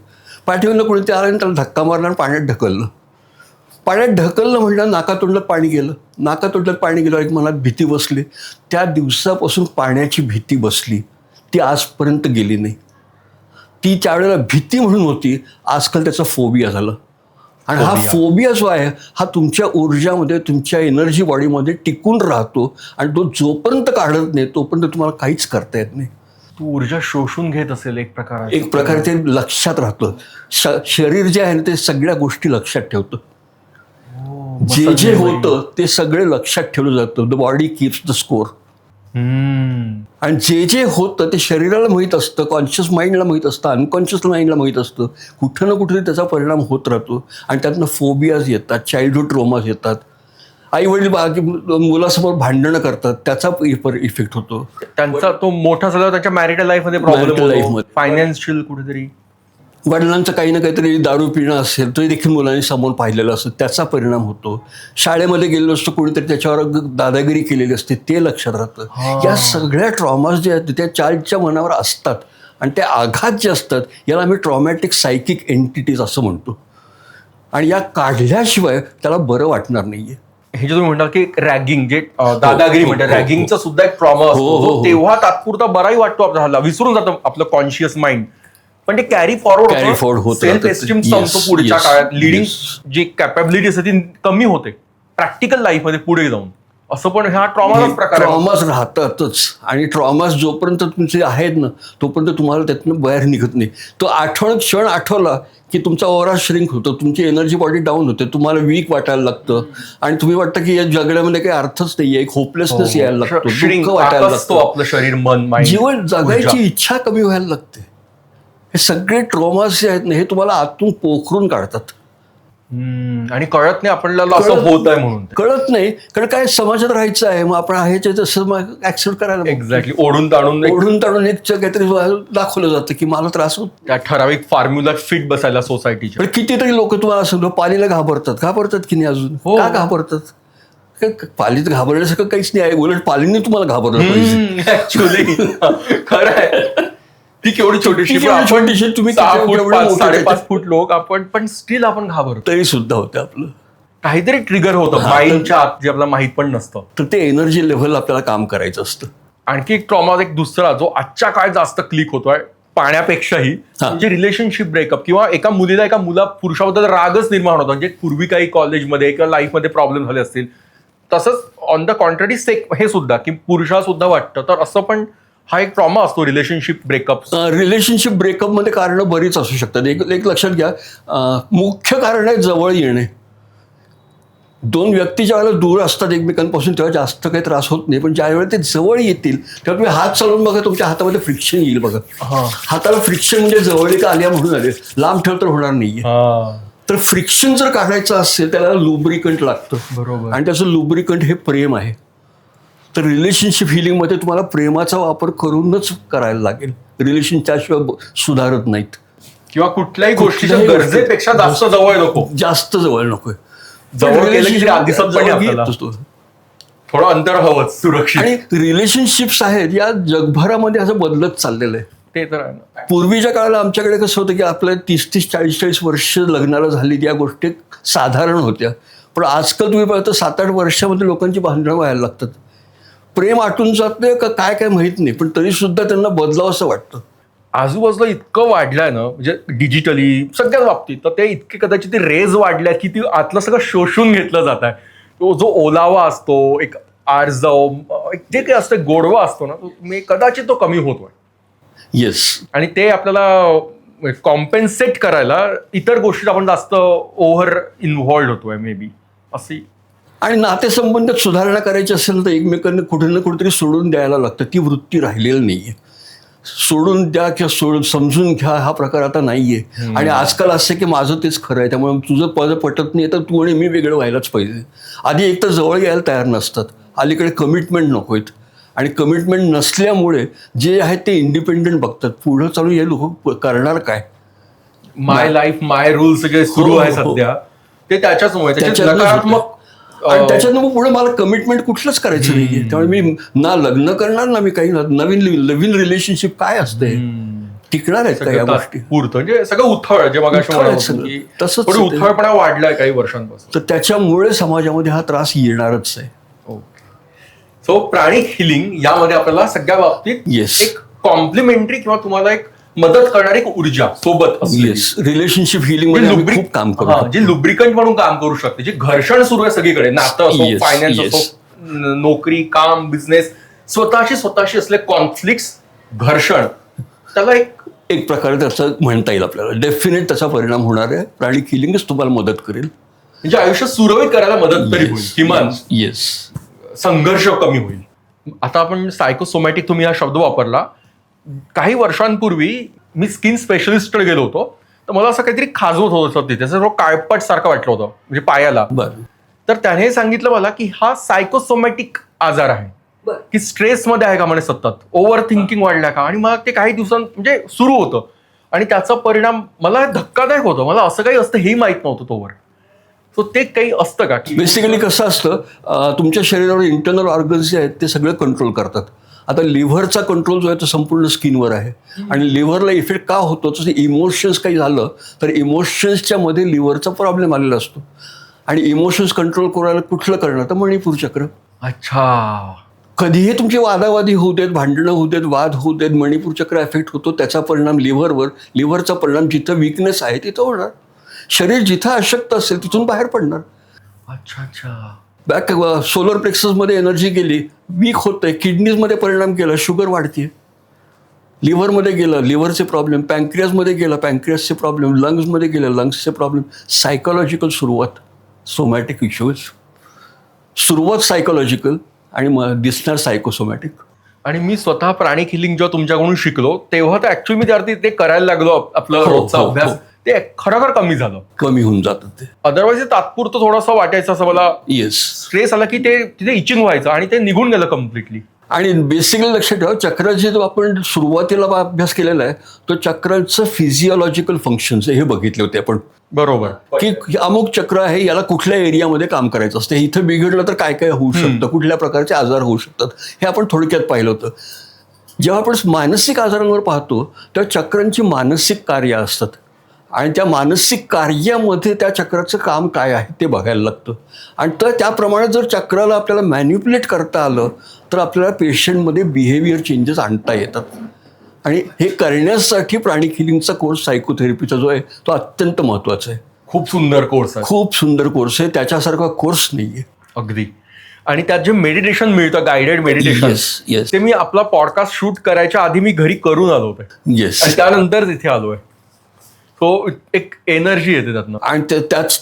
पाठीवरनं कोणीतरी आलं आणि त्याला धक्का मारला आणि पाण्यात ढकललं. पाण्यात ढकललं म्हटलं नाकातोंडात पाणी गेलं. नाकातोंडात पाणी गेलं, एक मनात भीती बसली. त्या दिवसापासून पाण्याची भीती बसली, ती आजपर्यंत गेली नाही. ती त्यावेळेला भीती म्हणून होती, आजकाल त्याचा फोबिया झाला. आणि हा फोबिया जो आहे हा तुमच्या ऊर्जामध्ये, तुमच्या एनर्जी बॉडीमध्ये टिकून राहतो आणि तो जोपर्यंत काढत नाही तोपर्यंत तुम्हाला काहीच करता येत नाही. तू ऊर्जा शोषून घेत असेल एक प्रकारे ते लक्षात राहतं. शरीर जे आहे ना ते सगळ्या गोष्टी लक्षात ठेवतं. जे जे होतं ते सगळे लक्षात ठेवलं जातं. The body keeps the score. आणि जे जे होतं ते शरीराला माहीत असतं, कॉन्शियस माइंडला माहीत असतं, अनकॉन्शियस माइंडला माहीत असतं. कुठं ना कुठेतरी त्याचा परिणाम होत राहतो आणि त्यातनं फोबियाज येतात, चाइल्डहुड ट्रॉमाज येतात. आई वडील मुलासमोर भांडणं करतात, त्याचा इफेक्ट होतो. त्यांचा तो मोठा झाला त्याच्या मॅरिटल लाईफमध्ये प्रॉब्लेम, फायनान्शियल कुठेतरी वडिलांचं काही ना काहीतरी दारू पिणं असेल तरी देखील मुलांनी समोर पाहिलेलं असतं, त्याचा परिणाम होतो. शाळेमध्ये गेलेलो असतो, कोणीतरी त्याच्यावर दादागिरी केलेली असते, ते लक्षात राहतं. या सगळ्या ट्रॉमाज जे आहेत त्या चाइल्डच्या मनावर असतात आणि ते आघात जे असतात याला आम्ही ट्रॉमॅटिक सायकिक एंटिटीज असं म्हणतो. आणि या काढल्याशिवाय त्याला बरं वाटणार नाहीये. हे जे तुम्ही म्हणता की रॅगिंग, जे दादागिरी म्हणतात, रॅगिंगचा सुद्धा एक ट्रॉमा असतो. तेव्हा तात्पुरता बराही वाटतो आपल्याला, विसरून जातं आपलं कॉन्शियस माइंड, पण ते कॅरी फॉरवर्ड होतं. सेल्फ एस्टीम संपतो पुढच्या काळात. लिडिंग जी कॅपॅबिलिटी असते ती कमी होते प्रॅक्टिकल लाईफमध्ये पुढे जाऊन. असं पण हा ट्रॉमाचाच प्रकार आहे. ट्रॉमाज राहतातच आणि ट्रॉमाज जोपर्यंत तुमचे आहेत ना तोपर्यंत तुम्हाला त्यातनं बाहेर निघत नाही. तो क्षण आठवला की तुमचा ओव्हरऑल श्रिंक होतो, तुमची एनर्जी बॉडी डाऊन होते, तुम्हाला वीक वाटायला लागतं आणि तुम्ही वाटतं की या जगण्यामध्ये काही अर्थच नाहीये, एक होपलेसनेस यायला लागतो, दुःख वाटायला लागतं, आपलं शरीर, मन, माइंड, जीवन जगायची इच्छा कमी व्हायला लागते. हे सगळे ट्रॉमाज जे आहेत ना हे तुम्हाला आतून पोखरून काढतात. आणि कळत नाही आपल्याला असं होत आहे म्हणून. कळत नाही, कारण काय समाजात राहायचं आहे, मग आपण आहे तसं मग ऍक्सेप्ट करायला. एक्झॅक्टली. ओढून ताणून एक काहीतरी दाखवलं जातं की मला त्रास होतो. त्या ठराविक फॉर्म्युला फिट बसायला सोसायटीच्या. पण कितीतरी लोक तुम्हाला सांगतो पालीला घाबरतात की नाही अजून. का घाबरतात? पालीत घाबरण्यासारखं काहीच नाही आहे, उलट पालीने तुम्हाला घाबरलं पाहिजे. ऍक्च्युली खरं आहे. ती केवढी छोटीशी, तुम्ही 6.5 फूट लोक आपण, पण स्टील आपण घाबरतो. तरी सुद्धा होतं आपलं काहीतरी ट्रिगर होतं माइंडच्या आत जे आपल्याला माहित पण नसतं. तर ते एनर्जी लेव्हल आपल्याला काम करायचं असतं. आणखी एक ट्रॉमा, एक दुसरा जो आजच्या काळात जास्त क्लिक होतोय पाण्यापेक्षाही, म्हणजे रिलेशनशिप ब्रेकअप किंवा एका पुरुषाबद्दल रागच निर्माण होतो. म्हणजे पूर्वी काही कॉलेजमध्ये किंवा लाईफमध्ये प्रॉब्लेम झाले असतील, तसंच ऑन द कॉन्ट्ररी हे सुद्धा की पुरुषाला सुद्धा वाटतं, तर असं पण हा एक ट्रॉमा असतो रिलेशनशिप ब्रेकअप. रिलेशनशिप ब्रेकअपमध्ये कारणं बरीच असू शकतात. एक लक्षात घ्या, मुख्य कारण आहे जवळ येणे. दोन व्यक्ती ज्या वेळेला दूर असतात एकमेकांपासून तेव्हा जास्त काही त्रास होत नाही, पण ज्यावेळेला ते जवळ येतील तेव्हा तुम्ही हात चालवून बघा, तुमच्या हातामध्ये फ्रिक्शन येईल बघा. हाताला फ्रिक्शन म्हणजे जवळीक आल्या म्हणून आले, लांब ठेव तर होणार नाहीये. तर फ्रिक्शन जर काढायचं असेल त्याला लुब्रिकंट लागतं. बरोबर. आणि त्याचं लुब्रिकंट हे प्रेम आहे. तर रिलेशनशिप हिलिंगमध्ये तुम्हाला प्रेमाचा वापर करूनच करायला लागेल. रिलेशन त्याशिवाय सुधारत नाहीत. किंवा कुठल्याही गोष्टीच्या कुठल्याही गरजेपेक्षा जास्त जवळ नको, जास्त जवळ नकोय. जवळ गेलं की आधी दिसत पण नाही आपल्याला. तो थोडं अंतर हवंच सुरक्षित. आणि रिलेशनशिप्स आहेत या जगभरामध्ये असं बदलत चाललेलं आहे. ते तर आहे ना. पूर्वीच्या काळाला आमच्याकडे कसं होतं की आपल्या 30-30, 40-40 वर्ष लग्नाला झाली, या गोष्टी साधारण होत्या. पण आजकाल तुम्ही पाहता 7-8 वर्षामध्ये लोकांची भांडणं व्हायला लागतात. प्रेम आटून जात नाही का काय काय माहित नाही, पण तरी सुद्धा त्यांना बदलावं असं वाटतं. आजूबाजूला इतकं वाढलंय ना, म्हणजे डिजिटली सगळ्याच बाबतीत, तर ते इतके कदाचित रेज वाढल्या की ती आतलं सगळं शोषून घेतलं जात आहे. तो जो ओलावा असतो, एक आर्जव, जे काही असतं गोडवा असतो ना, कदाचित तो कमी होतोय. येस. आणि ते आपल्याला कॉम्पेन्सेट करायला इतर गोष्टीत आपण जास्त ओव्हर इन्व्हॉल्ड होतोय मे बी अशी. आणि नातेसंबंधात सुधारणा करायची असेल तर एकमेकांना कुठे ना कुठेतरी सोडून द्यायला लागतं. ती वृत्ती राहिलेली नाहीये. सोडून द्या किंवा समजून घ्या हा प्रकार आता नाहीये. आणि आजकाल असं की माझं तेच खरं आहे, त्यामुळे तुझं पद पटत नाही तर तू आणि मी वेगळं व्हायलाच पाहिजे. आधी एक तर जवळ यायला तयार नसतात, अलीकडे कमिटमेंट नकोयत. आणि कमिटमेंट नसल्यामुळे जे आहेत ते इंडिपेंडंट बघतात. पुढं चालून हे लोक करणार काय? माय लाईफ माय रूल्स जे सुरू आहे सध्या ते त्याच्याचमुळे नकारात्मक. आणि त्याच्यानं मग पुढे मला कमिटमेंट कुठलंच करायचं नाहीये. त्यामुळे मी ना लग्न करणार ना मी काही नवीन रिलेशनशिप काय असते टिकणार आहेत का या गोष्टी? म्हणजे सगळं उथळ जे तसंच उथळपणा वाढलाय काही वर्षांपासून. तर त्याच्यामुळे समाजामध्ये हा त्रास येणारच आहे. सो प्राणिक हिलिंग यामध्ये आपल्याला सगळ्या बाबतीत एक कॉम्प्लिमेंटरी किंवा तुम्हाला एक मदत करणारी एक ऊर्जा सोबत असली, रिलेशनशिप हिलिंग मध्ये खूप काम करतो, जे लुब्रिकंट म्हणून काम करू शकते. जे घर्षण सुरू आहे सगळीकडे, नातं असो, फायनान्स असो, नोकरी, काम, बिझनेस, स्वतःशी असले कॉन्फ्लिक्ट्स, घर्षण, त्याला एक प्रकारे त्याचं म्हणता येईल आपल्याला. डेफिनेट त्याचा परिणाम होणार आहे. प्राणिक हिलिंगच तुम्हाला मदत करेल. म्हणजे आयुष्य सुरळीत करायला मदत तरी होईल, किमान संघर्ष कमी होईल. आता आपण सायकोसोमॅटिक, तुम्ही हा शब्द वापरला. काही वर्षांपूर्वी मी स्किन स्पेशलिस्टकडे गेलो होतो, तर मला असं काहीतरी खाजवत होतं तिथे, त्याचं काळपट सारखं वाटलं होतं म्हणजे पायाला. तर त्याने सांगितलं मला की हा सायकोसोमॅटिक आजार आहे, की स्ट्रेसमध्ये आहे का म्हणे, सतत ओव्हर थिंकिंग वाढल्या का. आणि मला ते काही दिवसांत म्हणजे सुरू होतं आणि त्याचा परिणाम मला धक्कादायक होतं. मला असं काही असतं हेही माहीत नव्हतं तोवर. सो ते काही असतं का? बेसिकली कसं असतं, तुमच्या शरीरावर इंटरनल ऑर्गन्स जे आहेत ते सगळं कंट्रोल करतात. आता लिव्हरचा कंट्रोल जो आहे तो संपूर्ण स्किनवर आहे. आणि लिव्हरला इफेक्ट का होतो, तसं इमोशन्स काही झालं तर इमोशन्सच्या मध्ये लिव्हरचा प्रॉब्लेम आलेला असतो. आणि इमोशन्स कंट्रोल करायला कुठलं करणार, तर मणिपूर चक्र. अच्छा. कधीही तुमची वादावादी होऊ देत, भांडणं होऊ देत, वाद होऊ देत, मणिपूर चक्र इफेक्ट होतो. त्याचा परिणाम लिव्हरवर, लिव्हरचा परिणाम जिथं वीकनेस आहे तिथं होणार. शरीर जिथं अशक्त असेल तिथून बाहेर पडणार. अच्छा. बॅक सोलर प्लेक्ससमध्ये एनर्जी गेली, वीक होतंय. किडनीजमध्ये परिणाम केला, शुगर वाढते. लिव्हरमध्ये गेलं, लिव्हरचे प्रॉब्लेम. पँक्रियासमध्ये गेलं, पँक्रियासचे प्रॉब्लेम. लंग्समध्ये गेलं, लंग्सचे प्रॉब्लेम. सायकोलॉजिकल सुरुवात, सोमॅटिक इश्यूज. सुरुवात सायकोलॉजिकल आणि मग दिसणार सायकोसोमॅटिक. आणि मी स्वतः प्राणिक हिलिंग जेव्हा तुमच्याकडून शिकलो तेव्हा तर ऍक्च्युअली मी ते करायला लागलो. आपला रोजचा अभ्यास ते खरोखर कमी होऊन जातं ते. अदरवाईज तात्पुरतं थोडंसं वाटायचं असं मला. स्ट्रेस आला की ते तिथे इचिंग व्हायचं आणि ते निघून गेलं कम्प्लिटली. आणि बेसिकली लक्षात ठेवा, चक्राचे जो आपण सुरुवातीला अभ्यास केलेला आहे तो चक्राचं फिजिओलॉजिकल फंक्शन्स हे बघितले होते आपण. बरोबर. की अमुक चक्र आहे, याला कुठल्या एरियामध्ये काम करायचं असतं, इथं बिघडलं तर काय काय होऊ शकतं, कुठल्या प्रकारचे आजार होऊ शकतात, हे आपण थोडक्यात पाहिलं होतं. जेव्हा आपण मानसिक आजारांवर पाहतो तेव्हा चक्रांची मानसिक कार्य असतात. आणि त्या मानसिक कार्यामध्ये त्या चक्राचं काम काय आहे ते बघायला लागतं. आणि तर त्याप्रमाणे जर चक्राला आपल्याला मॅन्युप्युलेट करता आलं तर आपल्याला पेशंटमध्ये बिहेवियर चेंजेस आणता येतात. आणि हे करण्यासाठी प्राणिक हिलिंगचा कोर्स सायकोथेरपीचा जो आहे तो अत्यंत महत्त्वाचा आहे. खूप सुंदर कोर्स आहे. खूप सुंदर कोर्स आहे, त्याच्यासारखा कोर्स नाही आहे. अगदी. आणि त्यात जे मेडिटेशन मिळतं, गायडेड मेडिटेशन, येस ते मी आपला पॉडकास्ट शूट करायच्या आधी मी घरी करून आलो होते येस. आणि त्यानंतर तिथे आलोय. तो एक एनर्जी येते त्यातनं. आणि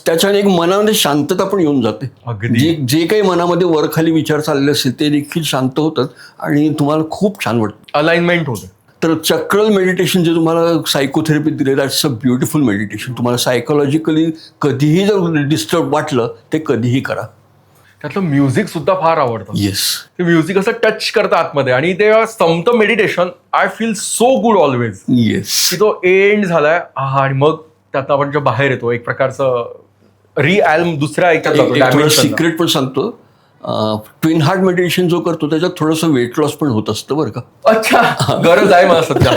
त्याच्याने एक मनामध्ये शांतता पण येऊन जाते. अगदी. जे काही मनामध्ये वरखाली विचार चालले असतील ते देखील शांत होतात आणि तुम्हाला खूप छान वाटतं. अलाइनमेंट होते. तर चक्रल मेडिटेशन जे तुम्हाला सायकोथेरपी दिले, दॅट्स अ ब्युटिफुल मेडिटेशन. तुम्हाला सायकोलॉजिकली कधीही जर डिस्टर्ब वाटलं ते कधीही करा. त्यातलं म्युझिक सुद्धा फार आवडतं. येस. ते म्युझिक असं टच करतं आतमध्ये आणि ते संपतं meditation. I feel so good always yes. की तो एंड झालाय आणि मग त्यात आपण जे बाहेर येतो एक प्रकारचं दुसऱ्या ऐकत जातो. सिक्रेट पण सांगतो, ट्विन हार्ट मेडिटेशन जो करतो त्याच्यात थोडंसं वेट लॉस पण होत असतं बरं का. अच्छा, गरज आहे मला सध्या.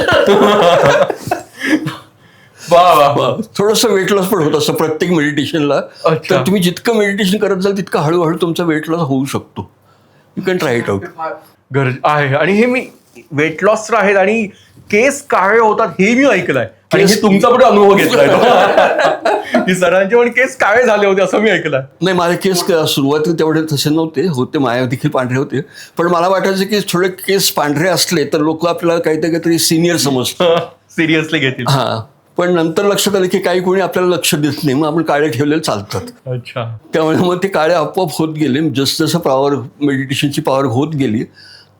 थोडंसं वेट लॉस पण होत असतं प्रत्येक मेडिटेशनला. तर तुम्ही जितकं मेडिटेशन करत जाल तितकं हळूहळू तुमचा वेट लॉस होऊ शकतो. You can try it out. गरज आहे. आणि हे मी वेट लॉस आहेत आणि केस काळे होतात हे मी ऐकलंय आणि हे तुमचा पण अनुभव घेतलाय की सरांचे पण केस काळे झाले होते असं मी ऐकलंय. नाही, माझे केस सुरुवातीला तेवढे तसे नव्हते होते, माझ्या देखील पांढरे होते. पण मला वाटायचं की थोडे केस पांढरे असले तर लोक आपल्याला काहीतरी सिनियर समजतात, सिरियसली घेतील. हा. पण नंतर लक्षात आलं की काही कोणी आपल्याला लक्ष देत नाही, मग आपण काळे ठेवलेले चालतात. अच्छा. त्यामुळे मग ते काळे आपोआप होत गेले. जसं पॉवर, मेडिटेशनची पॉवर होत गेली.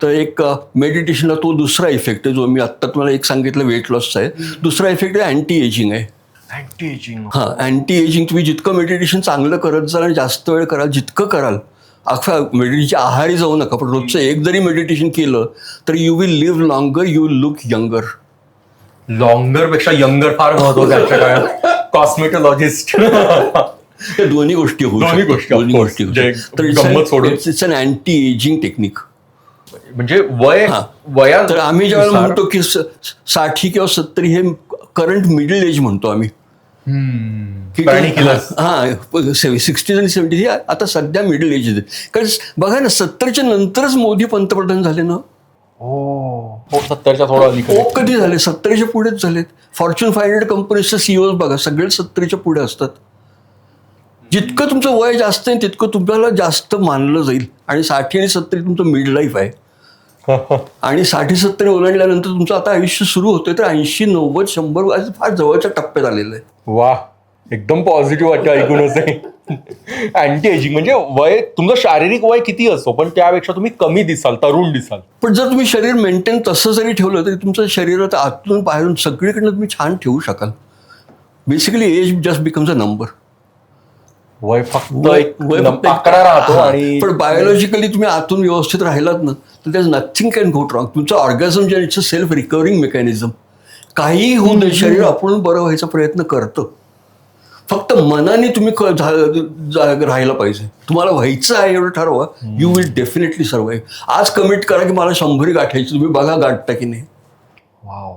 तर एक मेडिटेशनला तो दुसरा इफेक्ट आहे जो मी आत्ता तुम्हाला एक सांगितलं वेट लॉसचा आहे. दुसरा इफेक्ट आहे अँटी एजिंग आहे. Anti ageing. हां, अँटी एजिंग. तुम्ही जितकं मेडिटेशन चांगलं करत जाल आणि जास्त वेळ कराल, जितकं कराल, अख्खा मेडिटेशनच्या आहारी जाऊ नका, पण रोजचं एक जरी मेडिटेशन केलं तर you will live longer, you will look younger. Longer पेक्षा यंगर फार महत्वाचं आहे आजच्या काळात. कॉस्मेटॉलॉजिस्ट. दोन्ही गोष्टी होऊ दोन्ही शकतात. गोष्टी, दोन्ही गोष्टी होऊ शकतात. तर it's an anti ageing technique. म्हणजे वया. तर आम्ही ज्यावेळेला म्हणतो की 60 किंवा 70 हे करंट मिडल एज म्हणतो आम्ही. हा, 60 आणि 70 हे आता सध्या मिडल एज आहे. कारण बघा ना, 70च्या नंतरच मोदी पंतप्रधान झाले ना. हो, 70च्या थोडं कधी झाले? 70च्या पुढेच झालेत. फॉर्च्यून 500 कंपनीजचे सीईओ बघा, सगळे 70च्या पुढे असतात. जितकं तुमचं वय जास्त आहे तितकं तुम्हाला जास्त मानलं जाईल. आणि 60 आणि 70 तुमचं मिड लाईफ आहे. आणि 60-70 ओलांडल्यानंतर तुमचं आता आयुष्य सुरू होतंय तर 80-90-100 फार जवळच्या टप्प्यात आलेलं आहे. वा, एकदम पॉझिटिव्ह वाटतं ऐकूनच. अँटी एजिंग म्हणजे वय, तुमचं शारीरिक वय किती असो पण त्यापेक्षा तुम्ही कमी दिसाल, तरुण दिसाल. पण जर तुम्ही शरीर मेंटेन तसं जरी ठेवलं तरी तुमचं शरीरात आतून बाहेरून सगळीकडनं तुम्ही छान ठेवू शकाल. Basically age just becomes a number. वय फक्त आकडा राहतो. आणि पण बायोलॉजिकली तुम्ही आतून व्यवस्थित राहिलात ना तर त्याच नथिंग कॅन गो रॉंग. तुमचं ऑर्गॅझम जे इट्स अ सेल्फ रिकव्हरिंग मेकॅनिझम. काहीही होऊ नये, शरीर आपण बरं व्हायचा प्रयत्न करतं. फक्त मनाने तुम्ही राहायला पाहिजे. तुम्हाला व्हायचं आहे एवढं ठरवा, यू विल डेफिनेटली सर्वाईव्ह. आज कमिट करा की मला 100 गाठायची, तुम्ही बघा गाठता की नाही. वाव.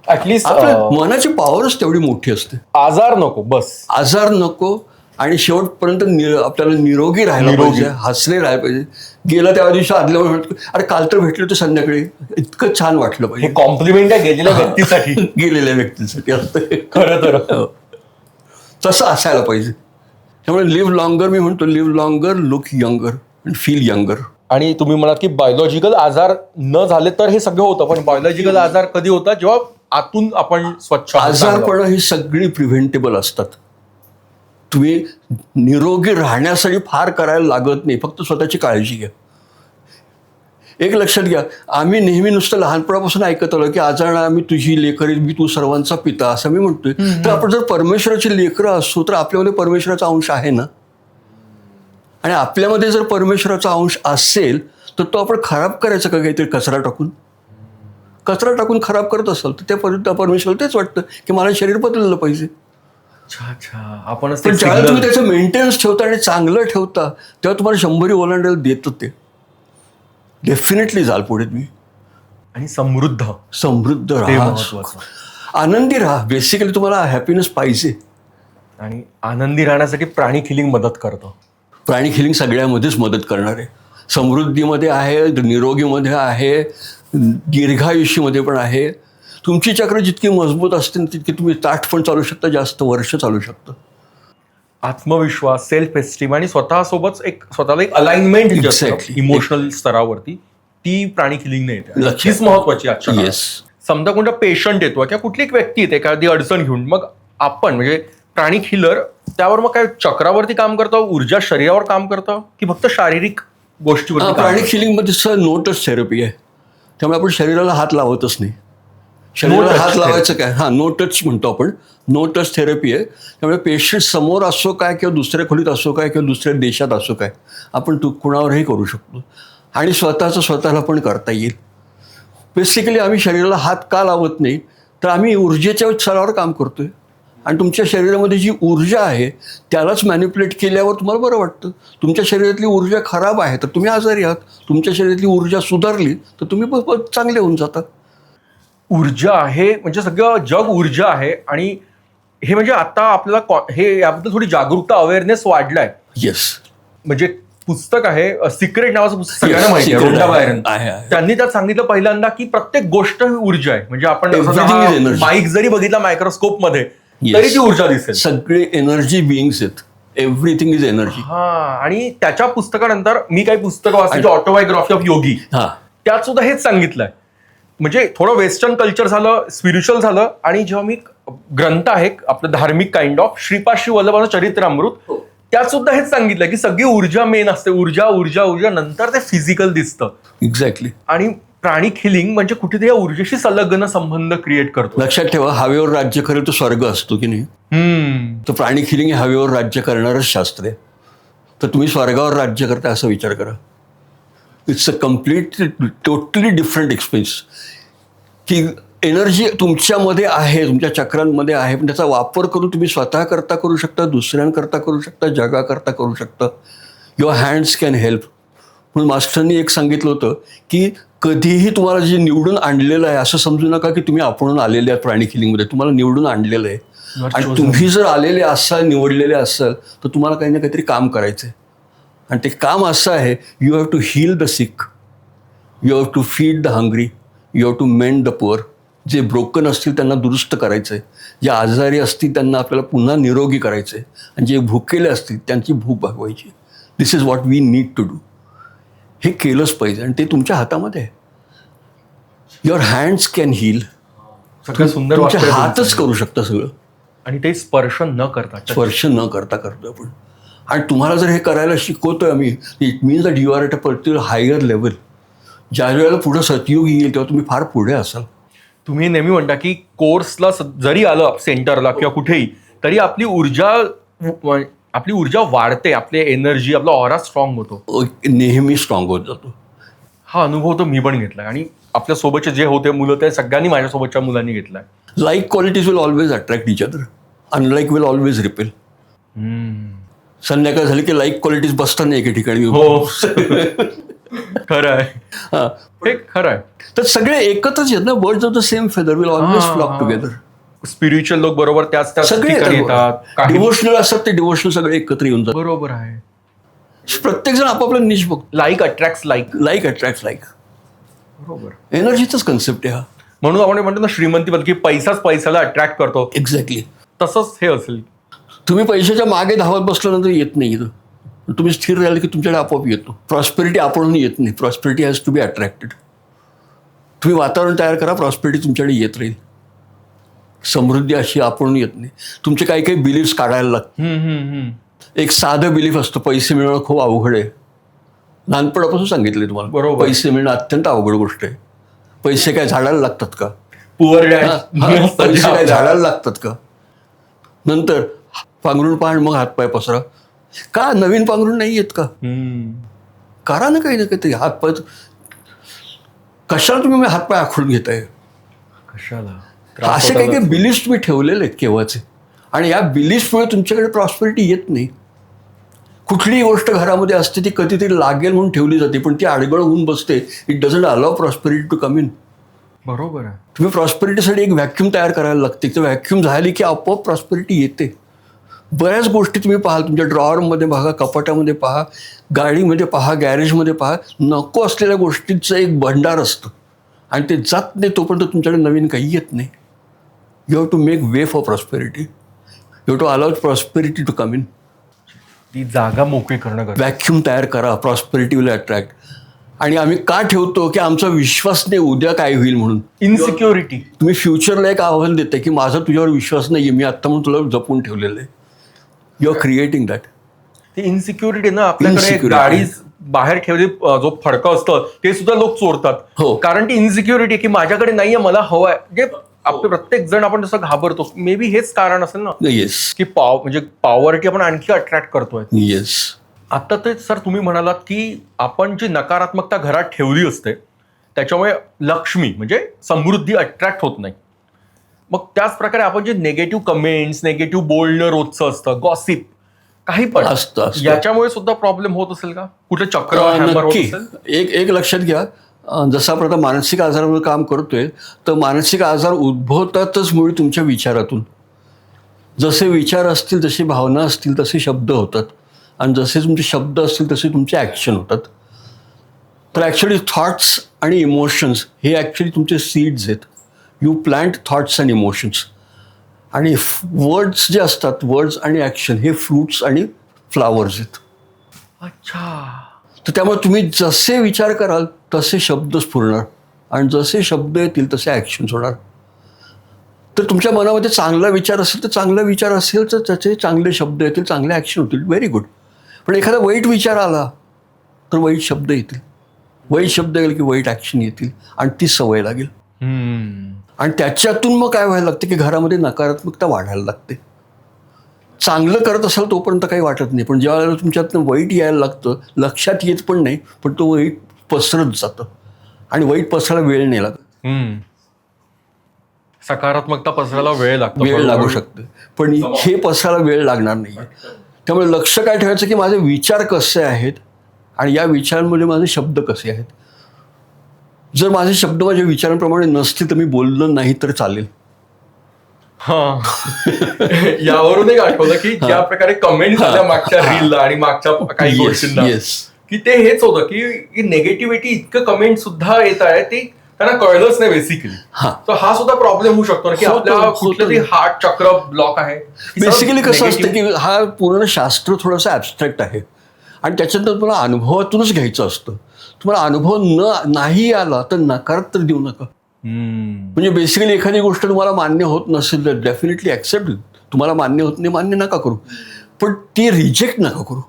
ऍटलिस्ट मनाची पॉवरच तेवढी मोठी असते. आजार नको, बस आजार नको. आणि शेवटपर्यंत आपल्याला निरोगी राहायला पाहिजे, हसले राहायला पाहिजे. गेला त्या दिवशी आदल्या म्हणतो, अरे काल तर भेटले होते संध्याकाळी, इतकं छान वाटलं पाहिजे. कॉम्प्लिमेंट आहे गेलेल्या व्यक्तीसाठी. गेलेल्या व्यक्तीसाठी असतं खरं तर. तसं असायला पाहिजे. त्यामुळे लिव्ह लॉंगर, मी म्हणतो live longer, look younger and feel younger. आणि तुम्ही म्हणाल की बायोलॉजिकल आजार न झाले तर हे सगळं होतं, पण बायोलॉजिकल आजार कधी होतात जेव्हा आतून आपण स्वच्छ. आजारपणं ही सगळी प्रिव्हेंटेबल असतात. तुम्ही निरोगी राहण्यासाठी फार करायला लागत नाही, फक्त स्वतःची काळजी घ्या. एक लक्षात घ्या, आम्ही नेहमी नुसतं लहानपणापासून ऐकत आलो की आजारणार आम्ही तुझी लेकरी, मी तू सर्वांचा पिता, असं मी म्हणतोय. तर आपण जर परमेश्वराची लेकरं असू तर आपल्यामध्ये परमेश्वराचा अंश आहे ना. आणि आपल्यामध्ये जर परमेश्वराचा अंश असेल तर तो आपण खराब करायचा का काहीतरी कचरा टाकून खराब करत असाल तर त्या परमेश्वराला तेच वाटतं की मला शरीर बदललं पाहिजे. आपण ज्यावेळेला तुम्ही त्याचं मेंटेनन्स ठेवता आणि चांगलं ठेवता तेव्हा तुम्हाला 100 ओलांडायला देतं ते. डेफिनेटली जाल पुढे तुम्ही. आणि समृद्ध राहा, आनंदी राहा. बेसिकली तुम्हाला हॅपीनेस पाहिजे. आणि आनंदी राहण्यासाठी प्राणिक हिलिंग मदत करतं. प्राणिक हिलिंग सगळ्यामध्येच मदत करणार आहे. समृद्धीमध्ये आहे, निरोगीमध्ये आहे, दीर्घायुष्यामध्ये पण आहे. तुमची चक्र जितकी मजबूत असते तितकी तुम्ही ताठ पण चालू शकता, जास्त वर्ष चालू शकता. आत्मविश्वास, सेल्फ एस्टीम आणि स्वतःला एक अलाइनमेंट Exactly. इमोशनल स्तरावरती, ती प्राणिक हिलिंगने येते. लक्षात. हीच महत्वाची आजच्या काळात. येस. समजा कोणता पेशंट येतो किंवा कुठली एक व्यक्ती येते एखादी अडचण घेऊन, मग आपण म्हणजे प्राणिक हिलर त्यावर मग काय चक्रावरती काम करतो, ऊर्जा शरीरावर काम करतं, की फक्त शारीरिक गोष्टीवरती काम प्राणिक करतं? हिलिंगमध्ये नो टच थेरपी आहे. त्यामुळे आपण शरीराला हात लावतच नाही. शरीराला touch हात therapy. लावायचं काय, नो टच म्हणतो आपण. नो टच थेरपी आहे. त्यामुळे पेशंट समोर असो काय किंवा दुसऱ्या खोलीत असो काय किंवा दुसऱ्या देशात असो काय, आपण कुणावरही करू शकतो आणि स्वतःला पण करता येईल. बेसिकली आम्ही शरीराला हात का लावत नाही, तर आम्ही ऊर्जेच्या स्तरावर काम करतोय आणि तुमच्या शरीरामध्ये जी ऊर्जा आहे त्यालाच मॅनिप्युलेट केल्यावर तुम्हाला बरं वाटतं. तुमच्या शरीरातली ऊर्जा खराब आहे तर तुम्ही आजारी आहात. तुमच्या शरीरातली ऊर्जा सुधारली तर तुम्ही चांगले होऊन जातात. ऊर्जा आहे म्हणजे सगळं जग ऊर्जा आहे. आणि हे म्हणजे आता आपल्याला हे याबद्दल थोडी जागरूकता, अवेअरनेस वाढलाय. येस. म्हणजे पुस्तक आहे सिक्रेट नावाचं पुस्तक, सगळ्यांना माहिती आहे, Secret रोंडा आहे. बायरन. आहे. त्यांनी त्यात सांगितलं पहिल्यांदा की प्रत्येक गोष्ट ही ऊर्जा आहे. म्हणजे आपण Everything is energy. माईक जरी बघितला मायक्रोस्कोप मध्ये Yes. तरी ती ऊर्जा दिसेल. सगळे एनर्जी बिईंग्स आहेत. Everything is energy. हा, आणि त्याच्या पुस्तकानंतर मी काही पुस्तकं वाचली, ऑटोबायोग्राफी ऑफ योगी, हा. त्यात सुद्धा हेच सांगितलंय. म्हणजे थोडं वेस्टर्न कल्चर झालं, स्पिरिच्युअल झालं, आणि जेव्हा मी ग्रंथ आहे आपलं धार्मिक काइंड ऑफ श्रीपाद श्री वल्लभाचं चरित्रामृत, त्यात सुद्धा हेच सांगितलं की सगळी ऊर्जा मेन असते. ऊर्जा ऊर्जा ऊर्जा, नंतर ते फिजिकल दिसतं. एक्झॅक्टली. आणि प्राणिक हिलिंग म्हणजे कुठेतरी या ऊर्जेशी संलग्न संबंध क्रिएट करतो. लक्षात ठेवा, हवेवर राज्य करेल तो स्वर्ग असतो की नाही. तर प्राणिक हिलिंग हे हवेवर राज्य करणारच शास्त्र आहे. तर तुम्ही स्वर्गावर राज्य करता असा विचार करा. It's a totally different experience. की एनर्जी तुमच्यामध्ये आहे, तुमच्या चक्रांमध्ये आहे, पण त्याचा वापर करून तुम्ही स्वतः करता करू शकता, दुसऱ्यांकरता करू शकता, जगाकरता करू शकता. Your hands can help. म्हणून मास्टरनी एक सांगितलं होतं की कधीही तुम्हाला जे निवडून आणलेलं आहे असं समजू नका की तुम्ही आपण आलेले आहात प्राणिक हिलिंगमध्ये. तुम्हाला निवडून आणलेलं आहे. आणि तुम्ही जर आलेले असाल, निवडलेले असाल, तर तुम्हाला काही ना काहीतरी काम करायचं आहे. आणि ते काम असं आहे, you have to heal the sick, you have to feed the hungry, you have to mend the poor. जे ब्रोकन असतील त्यांना दुरुस्त करायचं आहे. जे आजारी असतील त्यांना आपल्याला पुन्हा निरोगी करायचं आहे. आणि जे भुकेले असतील त्यांची भूक भागवायची. This is what we need to do. हे केलंच पाहिजे आणि ते तुमच्या हातामध्ये आहे. Your hands can heal. सगळं सुंदर तुमचे वाक्य आहे हातच तुमचं. करू शकता सगळं. आणि ते स्पर्श न करता, स्पर्श न करता करतो आपण. आणि तुम्हाला जर हे करायला शिकवतोय आम्ही, it means that you are at a particular higher level. ज्या वेळेला पुढं सतयुग येईल तेव्हा तुम्ही फार पुढे असाल. तुम्ही नेहमी म्हणता की कोर्सला जरी आलं सेंटरला किंवा कुठेही, तरी आपली ऊर्जा वाढते, आपली एनर्जी, आपला ऑरा स्ट्रॉंग होतो. नेहमी स्ट्रॉंग होत जातो. हा अनुभव तो मी पण घेतलाय. आणि आपल्या सोबतचे जे होते मुलं, ते सगळ्यांनी माझ्यासोबतच्या मुलांनी घेतलाय. Like qualities will always attract each other, unlike will always repel. संध्याकाळ झाली की लाईक क्वालिटीज बसतात नाही एके ठिकाणी. हो. खरं आहे. हां. हे खरं आहे. तर सगळे एकत्रच आहेत ना. Birds of the same feather will always flock together. Spiritual लोक बरोबर त्याच सगळे ठिकाणी येतात. काही डिवोशनल असतात ते डिवोशनल सगळे एकत्र येऊन जातात. बरोबर आहे. प्रत्येक जण आपापला निश बघतो. Like attract like. Like attract like. बरोबर. एनर्जीचाच कन्सेप्ट आहे हा. म्हणून आपण म्हणतो ना श्रीमंती बद्दल की पैसाच पैशाला अट्रॅक्ट करतो. एक्झॅक्टली. तसंच हे असेल. तुम्ही पैशाच्या मागे धावत बसल्यानंतर येत नाही इथं. तुम्ही स्थिर राहिले की तुमच्याकडे आपोआप येतो. प्रॉस्पेरिटी आपण येत नाही. Prosperity has to be attracted. तुम्ही वातावरण तयार करा, प्रॉस्पेरिटी तुमच्याकडे येत राहील. समृद्धी अशी आपण येत नाही. तुमचे काही काही बिलीफ्स काढायला लागतात. एक साधं बिलीफ असतं, पैसे मिळवणं खूप अवघड आहे. लहानपणापासून सांगितले तुम्हाला. बरोबर. पैसे मिळणं अत्यंत अवघड गोष्ट आहे. पैसे काय झाडायला लागतात का? पुअर पैसे काय झाडायला लागतात का? नंतर पांघरून पाहण, मग हातपाय पसरा. का नवीन पांघरून नाही येत का? करा ना काही ना काहीतरी. हातपाय कशाला तुम्ही हातपाय आखडून घेताय? कशाला? असे काही काही बिलीफ्स तुम्ही ठेवलेले आहेत केव्हाचे. आणि या बिलीफ्समुळे तुमच्याकडे प्रॉस्पेरिटी येत नाही. कुठलीही गोष्ट घरामध्ये असते ती कधीतरी लागेल म्हणून ठेवली जाते, पण ती आडगळ होऊन बसते. It doesn't allow prosperity to come in. बरोबर आहे. तुम्ही प्रॉस्पेरिटीसाठी एक व्हॅक्यूम तयार करायला लागते. तर व्हॅक्यूम झाली की आपोआप प्रॉस्पेरिटी येते. बऱ्याच गोष्टी तुम्ही पाहाल, तुमच्या ड्रॉवरमध्ये पहा, कपाटामध्ये पहा, गाडीमध्ये पहा, गॅरेजमध्ये पहा, नको असलेल्या गोष्टींचं एक भंडार असतं. आणि ते जात नाही तोपर्यंत तुमच्याकडे नवीन काही येत नाही. You have to make way for prosperity. You have to allow prosperity to come in. ती जागा मोकळी करणं गरजेचं. व्हॅक्यूम तयार करा, प्रॉस्पेरिटी विल अट्रॅक्ट. आणि आम्ही का ठेवतो की आमचा विश्वास नाही उद्या काय होईल म्हणून. इनसिक्युरिटी. तुम्ही फ्युचरला एक आव्हान देते की माझा तुझ्यावर विश्वास नाही आहे, मी आत्ता म्हणून तुला जपून ठेवलेलं आहे. You are creating that. ती इन्सिक्युरिटी ना, आपल्याकडे Insecurity. गाडी बाहेर ठेवली, जो फडकं असतं ते सुद्धा लोक चोरतात. हो. कारण ती इन्सिक्युरिटी की माझ्याकडे नाहीये, मला हवंय. म्हणजे आपले प्रत्येक जण आपण जसं घाबरतो, मे बी हेच कारण असेल ना येस की म्हणजे पॉवर्टी आपण आणखी अट्रॅक्ट करतोय. येस. आता ते सर तुम्ही म्हणालात की आपण जी नकारात्मकता घरात ठेवली असते त्याच्यामुळे लक्ष्मी म्हणजे समृद्धी अट्रॅक्ट होत नाही. मग त्याच प्रकारे आपण जे नेगेटिव्ह कमेंट्स, नेगेटिव्ह बोलणं रोजचं असतं, गॉसिप काही पण असतं. याच्यामुळे सुद्धा प्रॉब्लेम होत असेल का? कुठे चक्र हॅमर होत नक्की. असेल? एक लक्षात घ्या, जसं आपण आता मानसिक आजारावर काम करतोय तर मानसिक आजार उद्भवतातच मुळे तुमच्या विचारातून. जसे विचार असतील तशी भावना असतील तसे शब्द होतात, आणि जसे तुमचे शब्द असतील तसे तुमचे ॲक्शन होतात. तर ॲक्च्युली थॉट्स आणि इमोशन्स हे ॲक्च्युली तुमचे सीड्स आहेत. You plant thoughts and emotions. आणि वर्ड्स जे असतात, वर्ड्स आणि ॲक्शन हे फ्रूट्स आणि फ्लावर्स आहेत. अच्छा. तर त्यामुळे तुम्ही जसे विचार कराल तसे शब्द स्फुरणार, आणि जसे शब्द येतील तसे ॲक्शन्स होणार. तर तुमच्या मनामध्ये चांगला विचार असेल तर चांगला विचार असेल तर त्याचे चांगले शब्द येतील, चांगले ॲक्शन होतील. Very good. पण एखादा वाईट विचार आला तर वाईट शब्द येतील. वाईट शब्द येईल की वाईट ॲक्शन येतील, आणि ती सवय लागेल. आणि त्याच्यातून मग काय व्हायला लागते की घरामध्ये नकारात्मकता वाढायला लागते. चांगलं करत असाल तोपर्यंत काही वाटत नाही, पण ज्यावेळेला तुमच्यातनं वाईट यायला लागतं, लक्षात येत पण नाही, पण तो वाईट पसरत जातं, आणि वाईट पसरायला वेळ नाही लागत. सकारात्मकता पसरायला वेळ लागतो, वेळ लागू शकते, पण हे पसरायला वेळ लागणार नाही. त्यामुळे लक्ष काय ठेवायचं की माझे विचार कसे आहेत आणि या विचारांमध्ये माझे शब्द कसे आहेत. जर माझे शब्द माझ्या विचारांप्रमाणे नसतील तर मी बोललं नाही तर चालेल. यावरून एक आठवलं की ज्या प्रकारे कमेंट झाल्या मागच्या रीलला आणि मागच्या काही गोष्टींना, की ते हेच होतं की निगेटिव्हिटी इतकं कमेंट सुद्धा येत आहे ते त्यांना कळलंच नाही बेसिकली. तर हा सुद्धा प्रॉब्लेम होऊ शकतो ना की आपल्या कुठलं तरी हार्ट चक्र ब्लॉक आहे. बेसिकली कसं असतं की हा पूर्ण शास्त्र थोडंसं ॲबस्ट्रॅक्ट आहे, आणि त्याच्यानंतर तुम्हाला अनुभवातूनच घ्यायचं असतं. तुम्हाला अनुभव नाही आला तर नकार तर देऊ नका. म्हणजे बेसिकली एखादी गोष्ट तुम्हाला मान्य होत नसेल तर डेफिनेटली ॲक्सेप्ट. तुम्हाला मान्य होत नाही, मान्य नका करू, पण ती रिजेक्ट नका करू.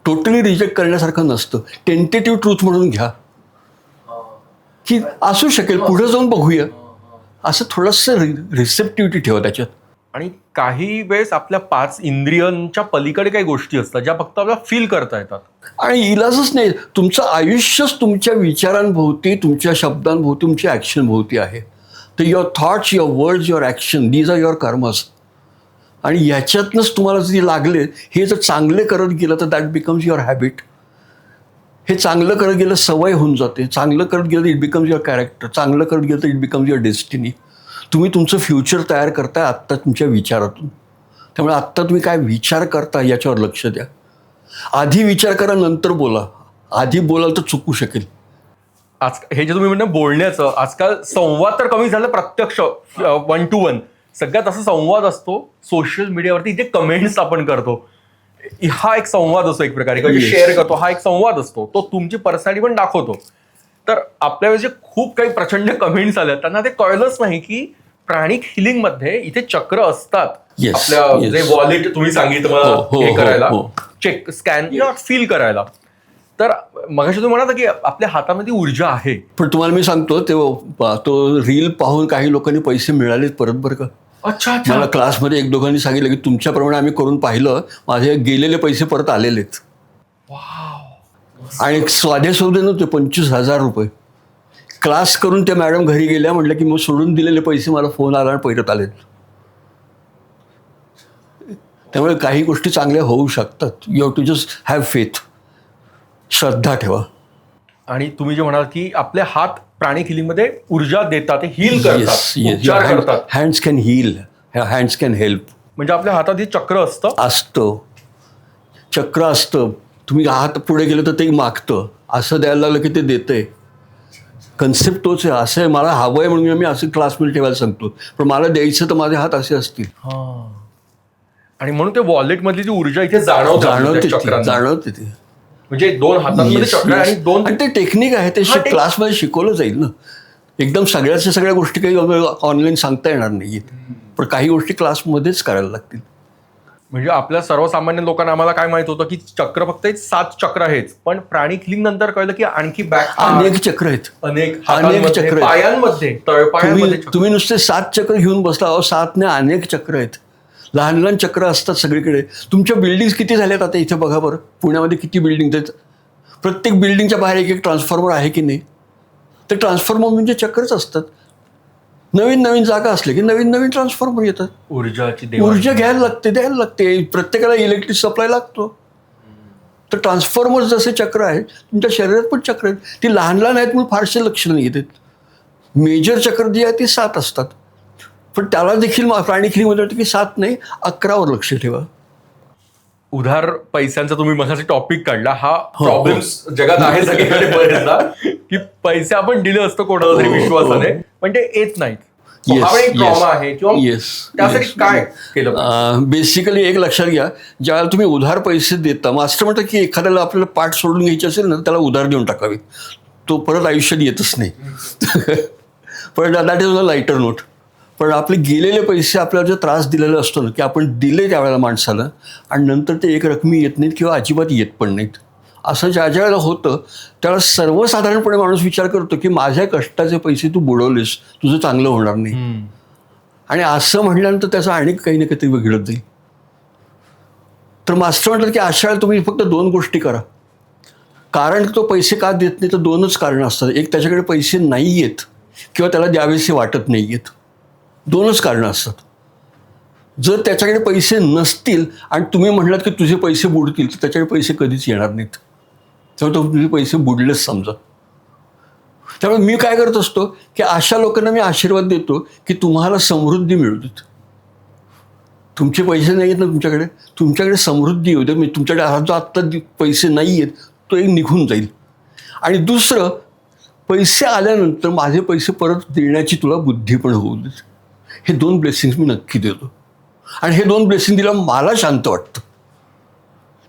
टोटली रिजेक्ट करण्यासारखं नसतं. टेंटेटिव्ह ट्रूथ म्हणून घ्या की असू शकेल, पुढे जाऊन बघूया, असं थोडंसं रिसेप्टिव्हिटी ठेवा त्याच्यात. आणि काही वेळेस आपल्या 5 इंद्रियांच्या पलीकडे काही गोष्टी असतात ज्या फक्त आपल्याला फील करता येतात, आणि इलाजच नाही. तुमचं आयुष्यच तुमच्या विचारांभोवती, तुमच्या शब्दांभोवती, तुमच्या ॲक्शनभोवती आहे. तर your thoughts, your words, your action, these are your karmas. आणि ह्याच्यातनंच तुम्हाला जे लागले हे जर चांगले करत गेलं तर दॅट बिकम्स युअर हॅबिट. हे चांगलं करत गेलं सवय होऊन जाते. चांगलं करत गेलं तर इट बिकम्स युअर कॅरेक्टर. चांगलं करत गेलं तर इट बिकम्स युअर डेस्टिनी. तुम्ही तुमचं फ्युचर तयार करताय आत्ता तुमच्या विचारातून. त्यामुळे आत्ता तुम्ही काय विचार करता याच्यावर लक्ष द्या. आधी विचार करा, नंतर बोला. आधी बोलाल तर चुकू शकेल. आज हे जे तुम्ही म्हणणं बोलण्याचं, आजकाल संवाद तर कमी झालं, प्रत्यक्ष 1 to 1 सगळ्यात असा संवाद असतो सोशल मीडियावरती जे कमेंट्स आपण करतो. हा एक संवाद असतो एक प्रकारे, किंवा शेअर करतो हा एक संवाद असतो. तो तुमची पर्सनॅलिटी पण दाखवतो. तर आपल्या जे खूप काही प्रचंड कमेंट्स आल्या त्यांना ते कळलंच नाही की प्राणिक हिलिंग मध्ये इथे चक्र असतात. आपल्या जे वॉलेट तुम्ही सांगितलं मला हे करायला, चेक स्कॅन फील करायला. तर मगाशी तुम्ही म्हणाला की आपल्या हातामध्ये ऊर्जा आहे. पण तुम्हाला मी सांगतो तो रील पाहून काही लोकांनी पैसे मिळालेत परत, बरं का. अच्छा. मला क्लासमध्ये एक दोघांनी सांगितलं की तुमच्याप्रमाणे आम्ही करून पाहिलं, माझे गेलेले पैसे परत आलेलेत. आणि साधे नव्हते, 25,000 रुपये. क्लास करून त्या मॅडम घरी गेल्या, म्हटलं की मग सोडून दिलेले पैसे मला फोन आला आणि परत आलेत. त्यामुळे काही गोष्टी चांगल्या होऊ शकतात. You have to just have faith. श्रद्धा ठेवा. आणि तुम्ही जे म्हणाल की आपले हात प्राणिक हिलिंगमध्ये ऊर्जा देतात, हील करतात, उपचार करतात. Hands can heal, hands can help. म्हणजे आपल्या हातात हे चक्र असतं, चक्र असतं. तुम्ही हात पुढे गेलं तर ते मागतं, असं द्यायला लागलं की ते देतंय. कन्सेप्ट तोच आहे. असं आहे, मला हवं आहे म्हणून मी असं क्लासमध्ये ठेवायला सांगतो, पण मला द्यायचं तर माझे हात असे असतील. आणि म्हणून ते वॉलेट मधली ती ऊर्जा इथे जाणवते चक्रांना. जाणवते ती. म्हणजे 2 हातांमध्ये Yes, चक्र आणि yes. 2 आणि ते टेक्निक आहे ते हा, ते- क्लासमध्ये शिकवलं जाईल ना. एकदम सगळ्याच्या सगळ्या गोष्टी काही ऑनलाईन सांगता येणार नाहीत, पण काही गोष्टी क्लासमध्येच करायला लागतील. म्हणजे आपल्या सर्वसामान्य लोकांना आम्हाला काय माहित होतं की चक्र फक्त 7 चक्र आहेत, पण प्राणिक हिलिंग नंतर कळलं की आणखी अनेक चक्र आहेत. अनेक अनेक चक्र आहेत. पायांमध्ये तळपायांमध्ये चक्र. तुम्ही नुसते 7 चक्र घेऊन बसला, 7 ने अनेक चक्र आहेत. लहान लहान चक्र असतात सगळीकडे. तुमच्या बिल्डिंग किती झाल्यात आता इथे बघा बरं, पुण्यामध्ये किती बिल्डिंग आहेत. प्रत्येक बिल्डिंगच्या बाहेर एक एक ट्रान्सफॉर्मर आहे की नाही. ते ट्रान्सफॉर्मर म्हणजे चक्रच असतात. नवीन नवीन जागा असले की नवीन नवीन ट्रान्सफॉर्मर येतात. ऊर्जा ऊर्जा द्यायला लागते. प्रत्येकाला इलेक्ट्रिक सप्लाय लागतो. तर ट्रान्सफॉर्मर जसे चक्र आहेत, तुमच्या शरीरात पण चक्र आहेत. ती लहान लहान आहेत म्हणून फारसे लक्ष नाही येतात. मेजर चक्र जी आहे ती 7 असतात, पण त्याला देखील प्राणिक हिलिंगमध्ये वाटतं की 7 नाही 11वर लक्ष ठेवा. उधार पैशांचा तुम्ही मगाशी टॉपिक काढला. हा हो. प्रॉब्लेम्स जगात आहे सगळीकडे बरेचदा की पैसे आपण दिले असतं कोणाला तरी हो, विश्वासाने, पण ते येत नाहीत. Yes, हा पण एक yes. ट्रॉमा आहे किंवा Yes, त्यासाठी yes. काय केलं? बेसिकली एक लक्षात घ्या, ज्यावेळेला तुम्ही उधार पैसे देता, मास्टर म्हणतात की एखाद्याला आपल्याला पाठ सोडून घ्यायची असेल ना, त्याला उधार देऊन टाकावी, तो परत आयुष्यात येतच नाही. पण that is a lighter note. पण आपले गेलेले पैसे आपल्याला जो त्रास दिलेला असतो ना, की आपण दिले त्यावेळेला माणसाला आणि नंतर ते एक रकमी येत नाहीत किंवा अजिबात येत पण नाहीत, असं ज्या ज्या वेळेला होतं त्यावेळेला सर्वसाधारणपणे माणूस विचार करतो की माझ्या कष्टाचे पैसे तू बुडवलेस, तुझं चांगलं होणार नाही. आणि असं म्हटल्यानंतर त्याचं आणि काही ना काहीतरी वेगळं जाईल. तर मास्टर म्हणतात की अशा वेळेला तुम्ही फक्त 2 गोष्टी करा. कारण तो पैसे का देत नाही तर 2च कारणं असतात. एक, त्याच्याकडे पैसे नाही आहेत किंवा त्याला द्यावेसे वाटत नाही आहेत. 2च कारणं असतात. जर त्याच्याकडे पैसे नसतील आणि तुम्ही म्हणलात की तुझे पैसे बुडतील, तर त्याच्याकडे पैसे कधीच येणार नाहीत. तेव्हा तो तुझे पैसे बुडलेच समजा. त्यामुळे मी काय करत असतो की अशा लोकांना मी आशीर्वाद देतो की तुम्हाला समृद्धी मिळू देत. तुमचे पैसे नाही आहेत ना तुमच्याकडे समृद्धी येऊ दे. मी तुमच्याकडे हा जो आत्ता पैसे नाही आहेत तो एक निघून जाईल. आणि दुसरं, पैसे आल्यानंतर माझे पैसे परत देण्याची तुला बुद्धी पण होऊ देत. हे 2 ब्लेसिंग्स मी नक्की देतो. आणि हे 2 ब्लेसिंग दिला मला शांत वाटतं.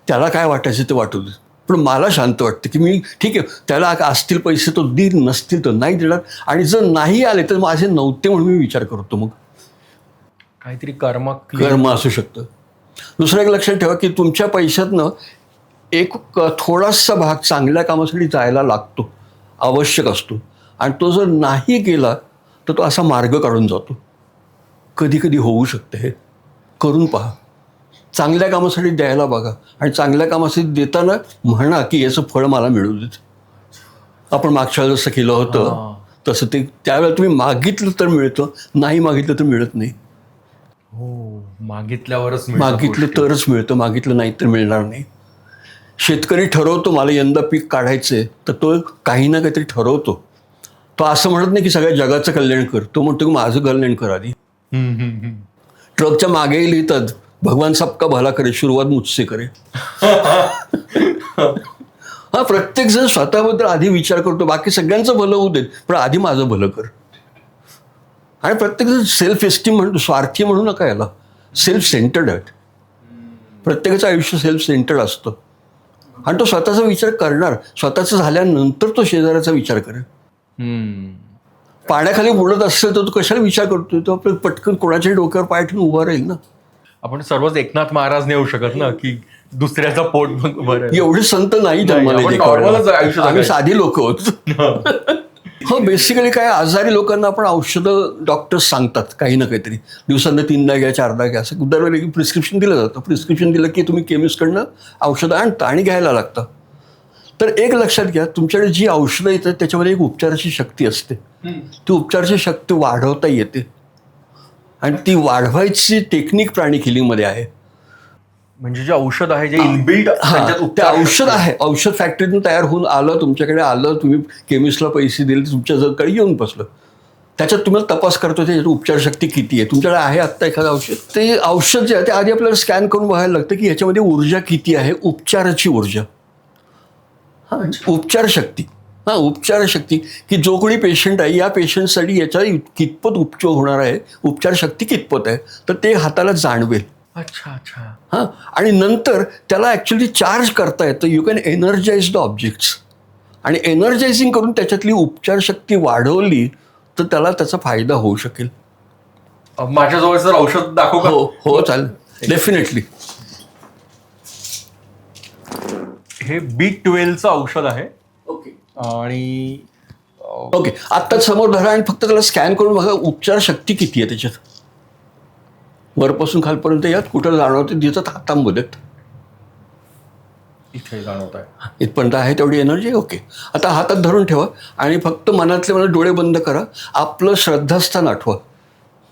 त्याला काय वाटायचं ते वाटू दे, पण मला शांत वाटतं की मी ठीक आहे, त्याला असतील पैसे तो देईल, नसतील तर नाही देणार. आणि जर नाही आले तर माझे नव्हते म्हणून मी विचार करतो. मग काहीतरी कर्म असू शकतं. दुसरं एक लक्षात ठेवा की तुमच्या पैशातनं एक थोडासा भाग चांगल्या कामासाठी जायला लागतो, आवश्यक असतो. आणि तो जर नाही गेला तर तो असा मार्ग काढून जातो. कधी कधी होऊ शकतं. हे करून पहा. चांगल्या कामासाठी द्यायला बघा आणि चांगल्या कामासाठी देताना म्हणा की याचं फळ मला मिळू देत. आपण मागच्या वेळेला जसं केलं होतं तसं ते त्यावेळेला तुम्ही मागितलं तर मिळतं, नाही मागितलं तर मिळत नाही. हो, मागितल्यावरच मागितलं तरच मिळतं, मागितलं नाही तर मिळणार नाही. शेतकरी ठरवतो मला यंदा पीक काढायचं आहे, तर तो काही ना काहीतरी ठरवतो. तो असं म्हणत नाही की सगळ्या जगाचं कल्याण कर, तो म्हणतो की माझं कल्याण कर आधी. ट्रकच्या मागेही लिहितात भगवान सबका भला करे, सुरुवात मुझसे करे. हा, प्रत्येक जण स्वतःबद्दल आधी विचार करतो, बाकी सगळ्यांचं भलं होऊ देत पण आधी माझं भलं कर. आणि प्रत्येक जण सेल्फ एस्टीम म्हणतो, स्वार्थी म्हणू नका याला, सेल्फ सेंटर्ड आहे. प्रत्येकाचं आयुष्य सेल्फ सेंटर्ड असतं आणि तो स्वतःचा विचार करणार. स्वतःचं झाल्यानंतर तो शेजाऱ्याचा विचार करेल. पाण्याखाली बुडत असेल तर तो कशाला विचार करतोय, तो आपलं पटकन कोणाच्याही डोक्यावर पाय ठेवून उभा राहील ना. आपण सर्वच एकनाथ महाराज नाही होऊ शकत ना की दुसऱ्याचा पोट बरं. एवढे संत नाही जन्माला आपण येते नॉर्मलच कळलं. आयुष्य आम्ही जगायचं. साधी लोक होतो. हो, बेसिकली काय आजारी लोकांना आपण औषधं डॉक्टर्स सांगतात काही ना काहीतरी, दिवसांना 3दा घ्या 4दा घ्या, असं दरवेळी प्रिस्क्रिप्शन दिलं जातं. प्रिस्क्रिप्शन दिलं की तुम्ही केमिस्टकडनं औषधं आणता आणि घ्यायला लागतं. तर एक लक्षात घ्या, तुमच्याकडे जी औषधं येतात त्याच्यामध्ये एक उपचाराची शक्ती असते. ती उपचाराची शक्ती वाढवता येते आणि ती वाढवायची टेक्निक प्राणिक हिलिंगमध्ये आहे. म्हणजे जे औषध आहे जे इनबिल्ट ते औषध आहे, औषध फॅक्टरीतून तयार होऊन आलं, तुमच्याकडे आलं, तुम्ही केमिस्टला पैसे दिले, तुमच्या जवळकडे येऊन बसलं, त्याच्यात तुम्हाला तपास करतो त्याच्यात उपचार शक्ती किती आहे. तुमच्याकडे आहे आत्ता एखादं औषध, ते औषध जे आहे ते आधी आपल्याला स्कॅन करून बघायला लागतं की ह्याच्यामध्ये ऊर्जा किती आहे, उपचाराची ऊर्जा. हां, उपचार शक्ती की जो कोणी पेशंट आहे या पेशंटसाठी याचा कितपत उपचार होणार आहे, उपचार शक्ती कितपत आहे, तर ते हाताला जाणवेल. अच्छा अच्छा. हां, आणि नंतर त्याला ॲक्च्युली चार्ज करता येतं. You can energize the objects, आणि एनर्जायझिंग करून त्याच्यातली उपचारशक्ती वाढवली तर त्याला त्याचा फायदा होऊ शकेल. माझ्याजवळ जर औषध दाखवू का? हो हो, चालेल, डेफिनेटली. हे B12चं औषध आहे. ओके आणि ओके, आत्ताच समोर धरा आणि फक्त त्याला स्कॅन करून बघा उपचार शक्ती किती आहे त्याच्यात. वरपासून खालपर्यंत यात कुठं जाणवते दिसत हातांमध्ये इथे जाणवत आहे. इथपर्यंत आहे तेवढी एनर्जी. ओके, आता हातात धरून ठेवा आणि फक्त मनातले मनात डोळे बंद करा. आपलं श्रद्धास्थान आठवा.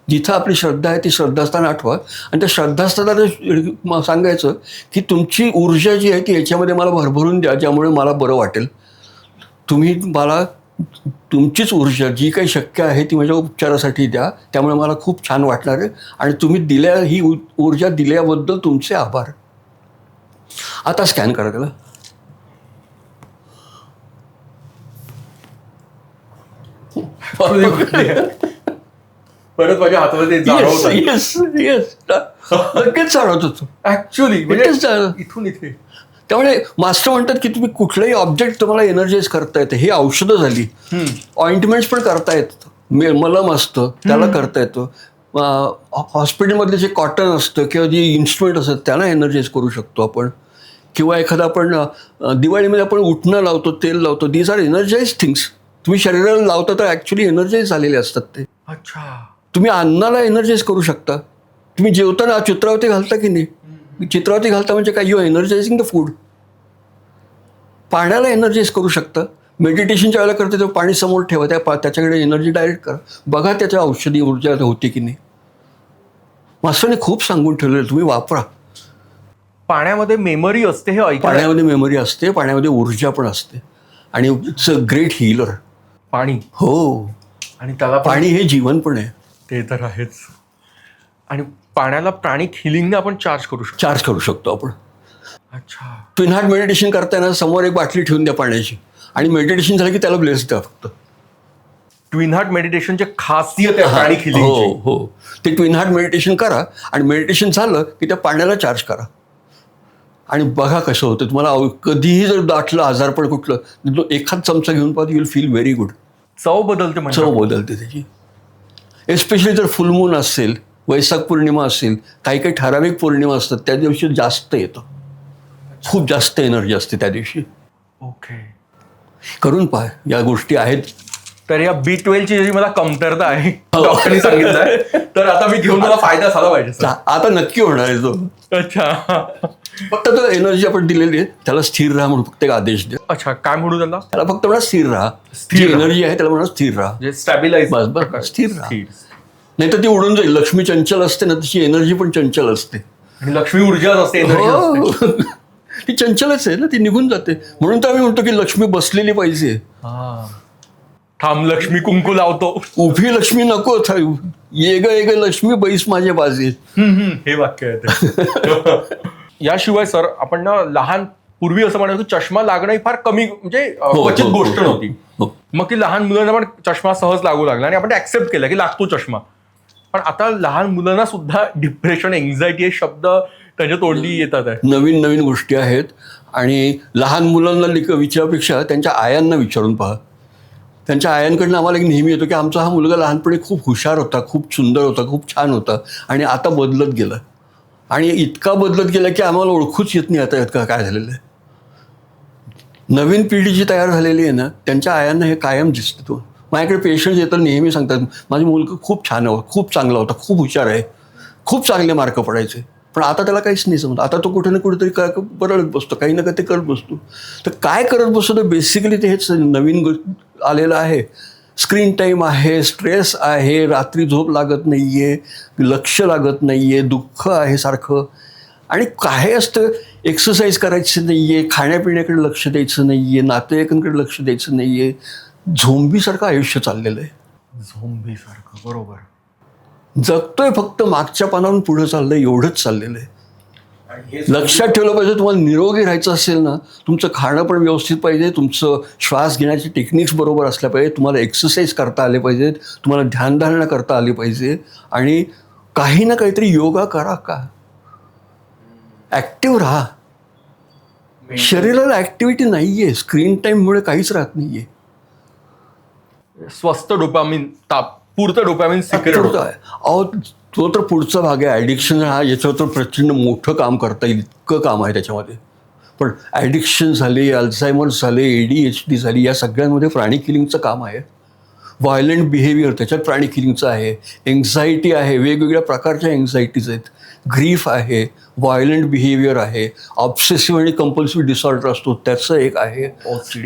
जिथं आपली श्रद्धा आहे ती श्रद्धास्थान आठवा आणि त्या श्रद्धास्थानाला सांगायचं की तुमची ऊर्जा जी आहे ती याच्यामध्ये मला भरभरून द्या, ज्यामुळे मला बरं वाटेल. तुम्ही मला तुमचीच ऊर्जा जी काही शक्य आहे ती माझ्या उपचारासाठी द्या, त्यामुळे मला खूप छान वाटणार आहे आणि तुम्ही ही ऊर्जा दिल्याबद्दल तुमचे आभार. आता स्कॅन करा त्याला. परत माझ्या हातामध्ये जाणवत आहे. येस येस, लगेच जाणवत होतो ऍक्च्युअली लगेच जाणवत. इथून इथे. त्यामुळे मास्टर म्हणतात की तुम्ही कुठलंही ऑब्जेक्ट तुम्हाला एनर्जाइज करता येतं. ही औषधं झाली, ऑइंटमेंट्स पण करता येतं, मलम असतं त्याला करता येतं, हॉस्पिटलमधले जे कॉटन असतं किंवा जे इन्स्ट्रुमेंट असतात त्यांना एनर्जाइज करू शकतो आपण, किंवा एखादा आपण दिवाळीमध्ये आपण उठणं लावतो, तेल लावतो. These are energize things. तुम्ही शरीराला लावता तर ॲक्च्युली एनर्जाइज झालेले असतात ते. अच्छा. तुम्ही अन्नाला एनर्जाइज करू शकता. तुम्ही जेवताना चित्रावती घालता की नाही? चित्रावती घालता म्हणजे काय? You एनर्जायझिंग the food. पाण्याला एनर्जाइज करू शकता. मेडिटेशनच्या वेळेला करता तेव्हा पाणी समोर ठेवा, त्याच्याकडे एनर्जी डायरेक्ट करा, बघा त्याच्या औषधी ऊर्जा होती की नाही. मास्टरने खूप सांगून ठेवलेलं, तुम्ही वापरा. पाण्यामध्ये मेमरी असते हे ऐकलं. पाण्यामध्ये मेमरी असते, पाण्यामध्ये ऊर्जा पण असते आणि इट्स अ ग्रेट हिलर. पाणी. हो, आणि त्याला पाणी हे जीवन पण आहे. ते तर आहेच. आणि पाण्याला प्राणिक हिलिंगने आपण चार्ज करू शकतो. चार्ज करू शकतो आपण. अच्छा. ट्विन हार्ट मेडिटेशन करताना समोर एक बाटली ठेवून द्या पाण्याची आणि मेडिटेशन झालं की त्याला ब्लेस द्या फक्त. ट्विन हार्ट मेडिटेशनची खासियत आहे प्राणिक हो हिलिंगची. हो, ते ट्विन हार्ट मेडिटेशन करा आणि मेडिटेशन झालं की त्या पाण्याला चार्ज करा आणि बघा कसं होतं. तुम्हाला कधीही जर दाटलं आजारपण कुठलं, एखाद चमचा घेऊन पाहतो, you will feel very good. चव बदलते म्हणजे. चव बदलते त्याची. एस्पेशली जर फुलमून असेल, वैशाख पौर्णिमा असेल, काही काही ठराविक पौर्णिमा असतात त्या दिवशी जास्त येतं, खूप जास्त एनर्जी असते त्या दिवशी. ओके. करून पहा, या गोष्टी आहेत. तर या B12ची जी मला कमतरता आहे डॉक्टरनी सांगितलंय, तर आता मी घेऊन मला फायदा झाला पाहिजे. आता नक्की होणार आहे तो. अच्छा. फक्त तो एनर्जी आपण दिलेली आहे त्याला स्थिर राहा म्हणून फक्त एक आदेश द्या. अच्छा, काय म्हणू त्याला? त्याला फक्त म्हणा स्थिर राहा. स्थिर जी राहा. एनर्जी आहे त्याला म्हणा स्थिर राहा. जे स्टॅबिलाइज. बस बस, स्थिर राहा. नाही तर ती उडून जाईल. लक्ष्मी चंचल असते ना, तशी एनर्जी पण चंचल असते. आणि लक्ष्मी ऊर्जाच असते, एनर्जी असते. हो. ती चंचलच आहे ना, ती निघून जाते. म्हणून तर आम्ही म्हणतो की लक्ष्मी बसलेली पाहिजे. थांब लक्ष्मी कुंकू लावतो. उभी लक्ष्मी नको, ये ग लक्ष्मी बैस माझे बाजे. हे वाक्य आहे ते. याशिवाय सर, आपण ना लहान पूर्वी असं म्हणायचो चष्मा लागणं ही फार कमी, म्हणजे क्वचित गोष्ट नव्हती. मग ती लहान मुलांना पण चष्मा सहज लागू लागला आणि आपण ऍक्सेप्ट केलं की लागतो चष्मा. पण आता लहान मुलांना सुद्धा डिप्रेशन, एन्झायटी हे शब्द त्याच्या तोंडी येतात आहे. नवीन नवीन गोष्टी आहेत आणि लहान मुलांना विचारापेक्षा त्यांच्या आयांना विचारून पहा. त्यांच्या आयांकडनं आम्हाला एक नेहमी येतो की आमचा हा मुलगा लहानपणी खूप हुशार होता, खूप सुंदर होता, खूप छान होता आणि आता बदलत गेला. आणि इतका बदलत गेला की आम्हाला ओळखूच येत नाही आता इतका काय झालेलं आहे. नवीन पिढी जी तयार झालेली आहे ना, त्यांच्या आयांना हे कायम दिसतं. तो माझ्याकडे पेशंट्स येतात, नेहमी सांगतात माझी मुलगा खूप छान होता, खूप चांगला होता, खूप हुशार आहे, खूप चांगले मार्क पडायचे, पण आता त्याला काहीच नाही समजत. आता तो कुठे ना कुठेतरी बरळत बसतो, काही ना काही ते करत बसतो. तर काय करत बसतो? तर बेसिकली ते हेच नवीन आलेलं आहे. स्क्रीन टाईम आहे, स्ट्रेस आहे, रात्री झोप लागत नाही आहे, लक्ष लागत नाही आहे, दुःख आहे सारखं. आणि काय असतं, एक्सरसाइज करायची नाही आहे, खाण्यापिण्याकडे लक्ष द्यायचं नाही आहे, नातेवाईकांकडे लक्ष द्यायचं नाही आहे. झोंबीसारखं आयुष्य चाललेलं आहे. झोंबीसारखं, बरोबर. जगतोय फक्त मागच्या पानावरून पुढे चाललंय, एवढंच चाललेलं आहे. लक्षात ठेवलं पाहिजे, तुम्हाला निरोगी राहायचं असेल ना, तुमचं खाणं पण व्यवस्थित पाहिजे, तुमचं श्वास घेण्याची टेक्निक्स बरोबर असल्या पाहिजे, तुम्हाला एक्सरसाइज करता आले पाहिजेत, तुम्हाला ध्यानधारणा करता आली पाहिजे आणि काही ना काहीतरी योगा करा. का ऍक्टिव्ह राहा. शरीराला ऍक्टिव्हिटी नाहीये, स्क्रीन टाईममुळे काहीच राहत नाहीये. स्वस्त डोपामिन, तात्पुरतं डोपामिन सिक्रेट पुढचा आहे. अहो, तो तर पुढचा भाग आहे. ॲडिक्शन हा याच्यावर तर प्रचंड मोठं काम करता येईल, इतकं काम आहे त्याच्यामध्ये. पण ॲडिक्शन झाले, अल्झायमर झाले, ADHD झाली, या सगळ्यांमध्ये प्राणिक हिलिंगचं काम आहे. व्हायलंट बिहेवियर त्याच्यात प्राणिक हिलिंगचं आहे. एन्झायटी आहे, वेगवेगळ्या प्रकारच्या एन्झायटीज आहेत. ग्रीफ आहे, व्हायलंट बिहेवियर आहे, ऑब्सेसिव्ह आणि कंपल्सिव्ह डिसऑर्डर असतो त्याचं एक आहे.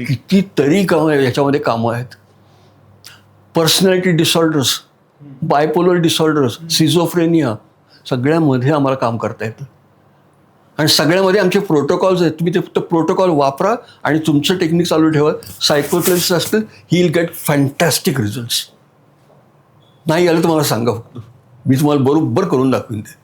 कितीतरी याच्यामध्ये कामं आहेत. Personality disorders, bipolar disorders, schizophrenia, सगळ्यामध्ये आम्हाला काम करता येतं. आणि सगळ्यामध्ये आमचे प्रोटोकॉल्स आहेत. तुम्ही ते फक्त प्रोटोकॉल वापरा आणि तुमचं टेक्निक चालू ठेवा. सायकोथेरपिस्ट असतील, he will get fantastic results. नाही आलं तर मला सांगा फक्त, मी तुम्हाला बरोबर करून दाखवीन ते.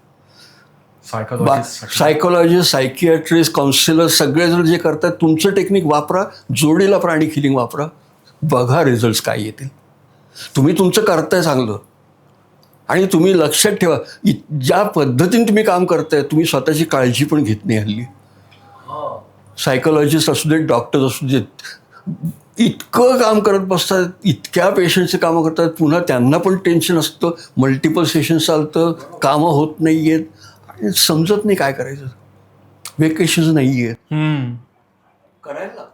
सायकोलॉजिस्ट, सायकियाट्रिस्ट, काउन्सिलर सगळेजण जे करतात, तुमचं टेक्निक वापरा, जोडीला प्राणिक हिलिंग वापरा, बघा रिझल्ट्स काय येतील. तुम्ही तुमचं करताय चांगलं आणि तुम्ही लक्षात ठेवा, ज्या पद्धतीने तुम्ही काम करताय तुम्ही स्वतःची काळजी पण घेत नाही हल्ली. सायकोलॉजिस्ट असू देत, डॉक्टर्स असू देत, इतकं काम करत बसतात, इतक्या पेशंटचे कामं करतात, पुन्हा त्यांना पण टेन्शन असतं, मल्टिपल सेशन चालतं, कामं होत नाही आहेत आणि समजत नाही काय करायचं. वेकेशन्स नाही आहेत, करायला लागतं.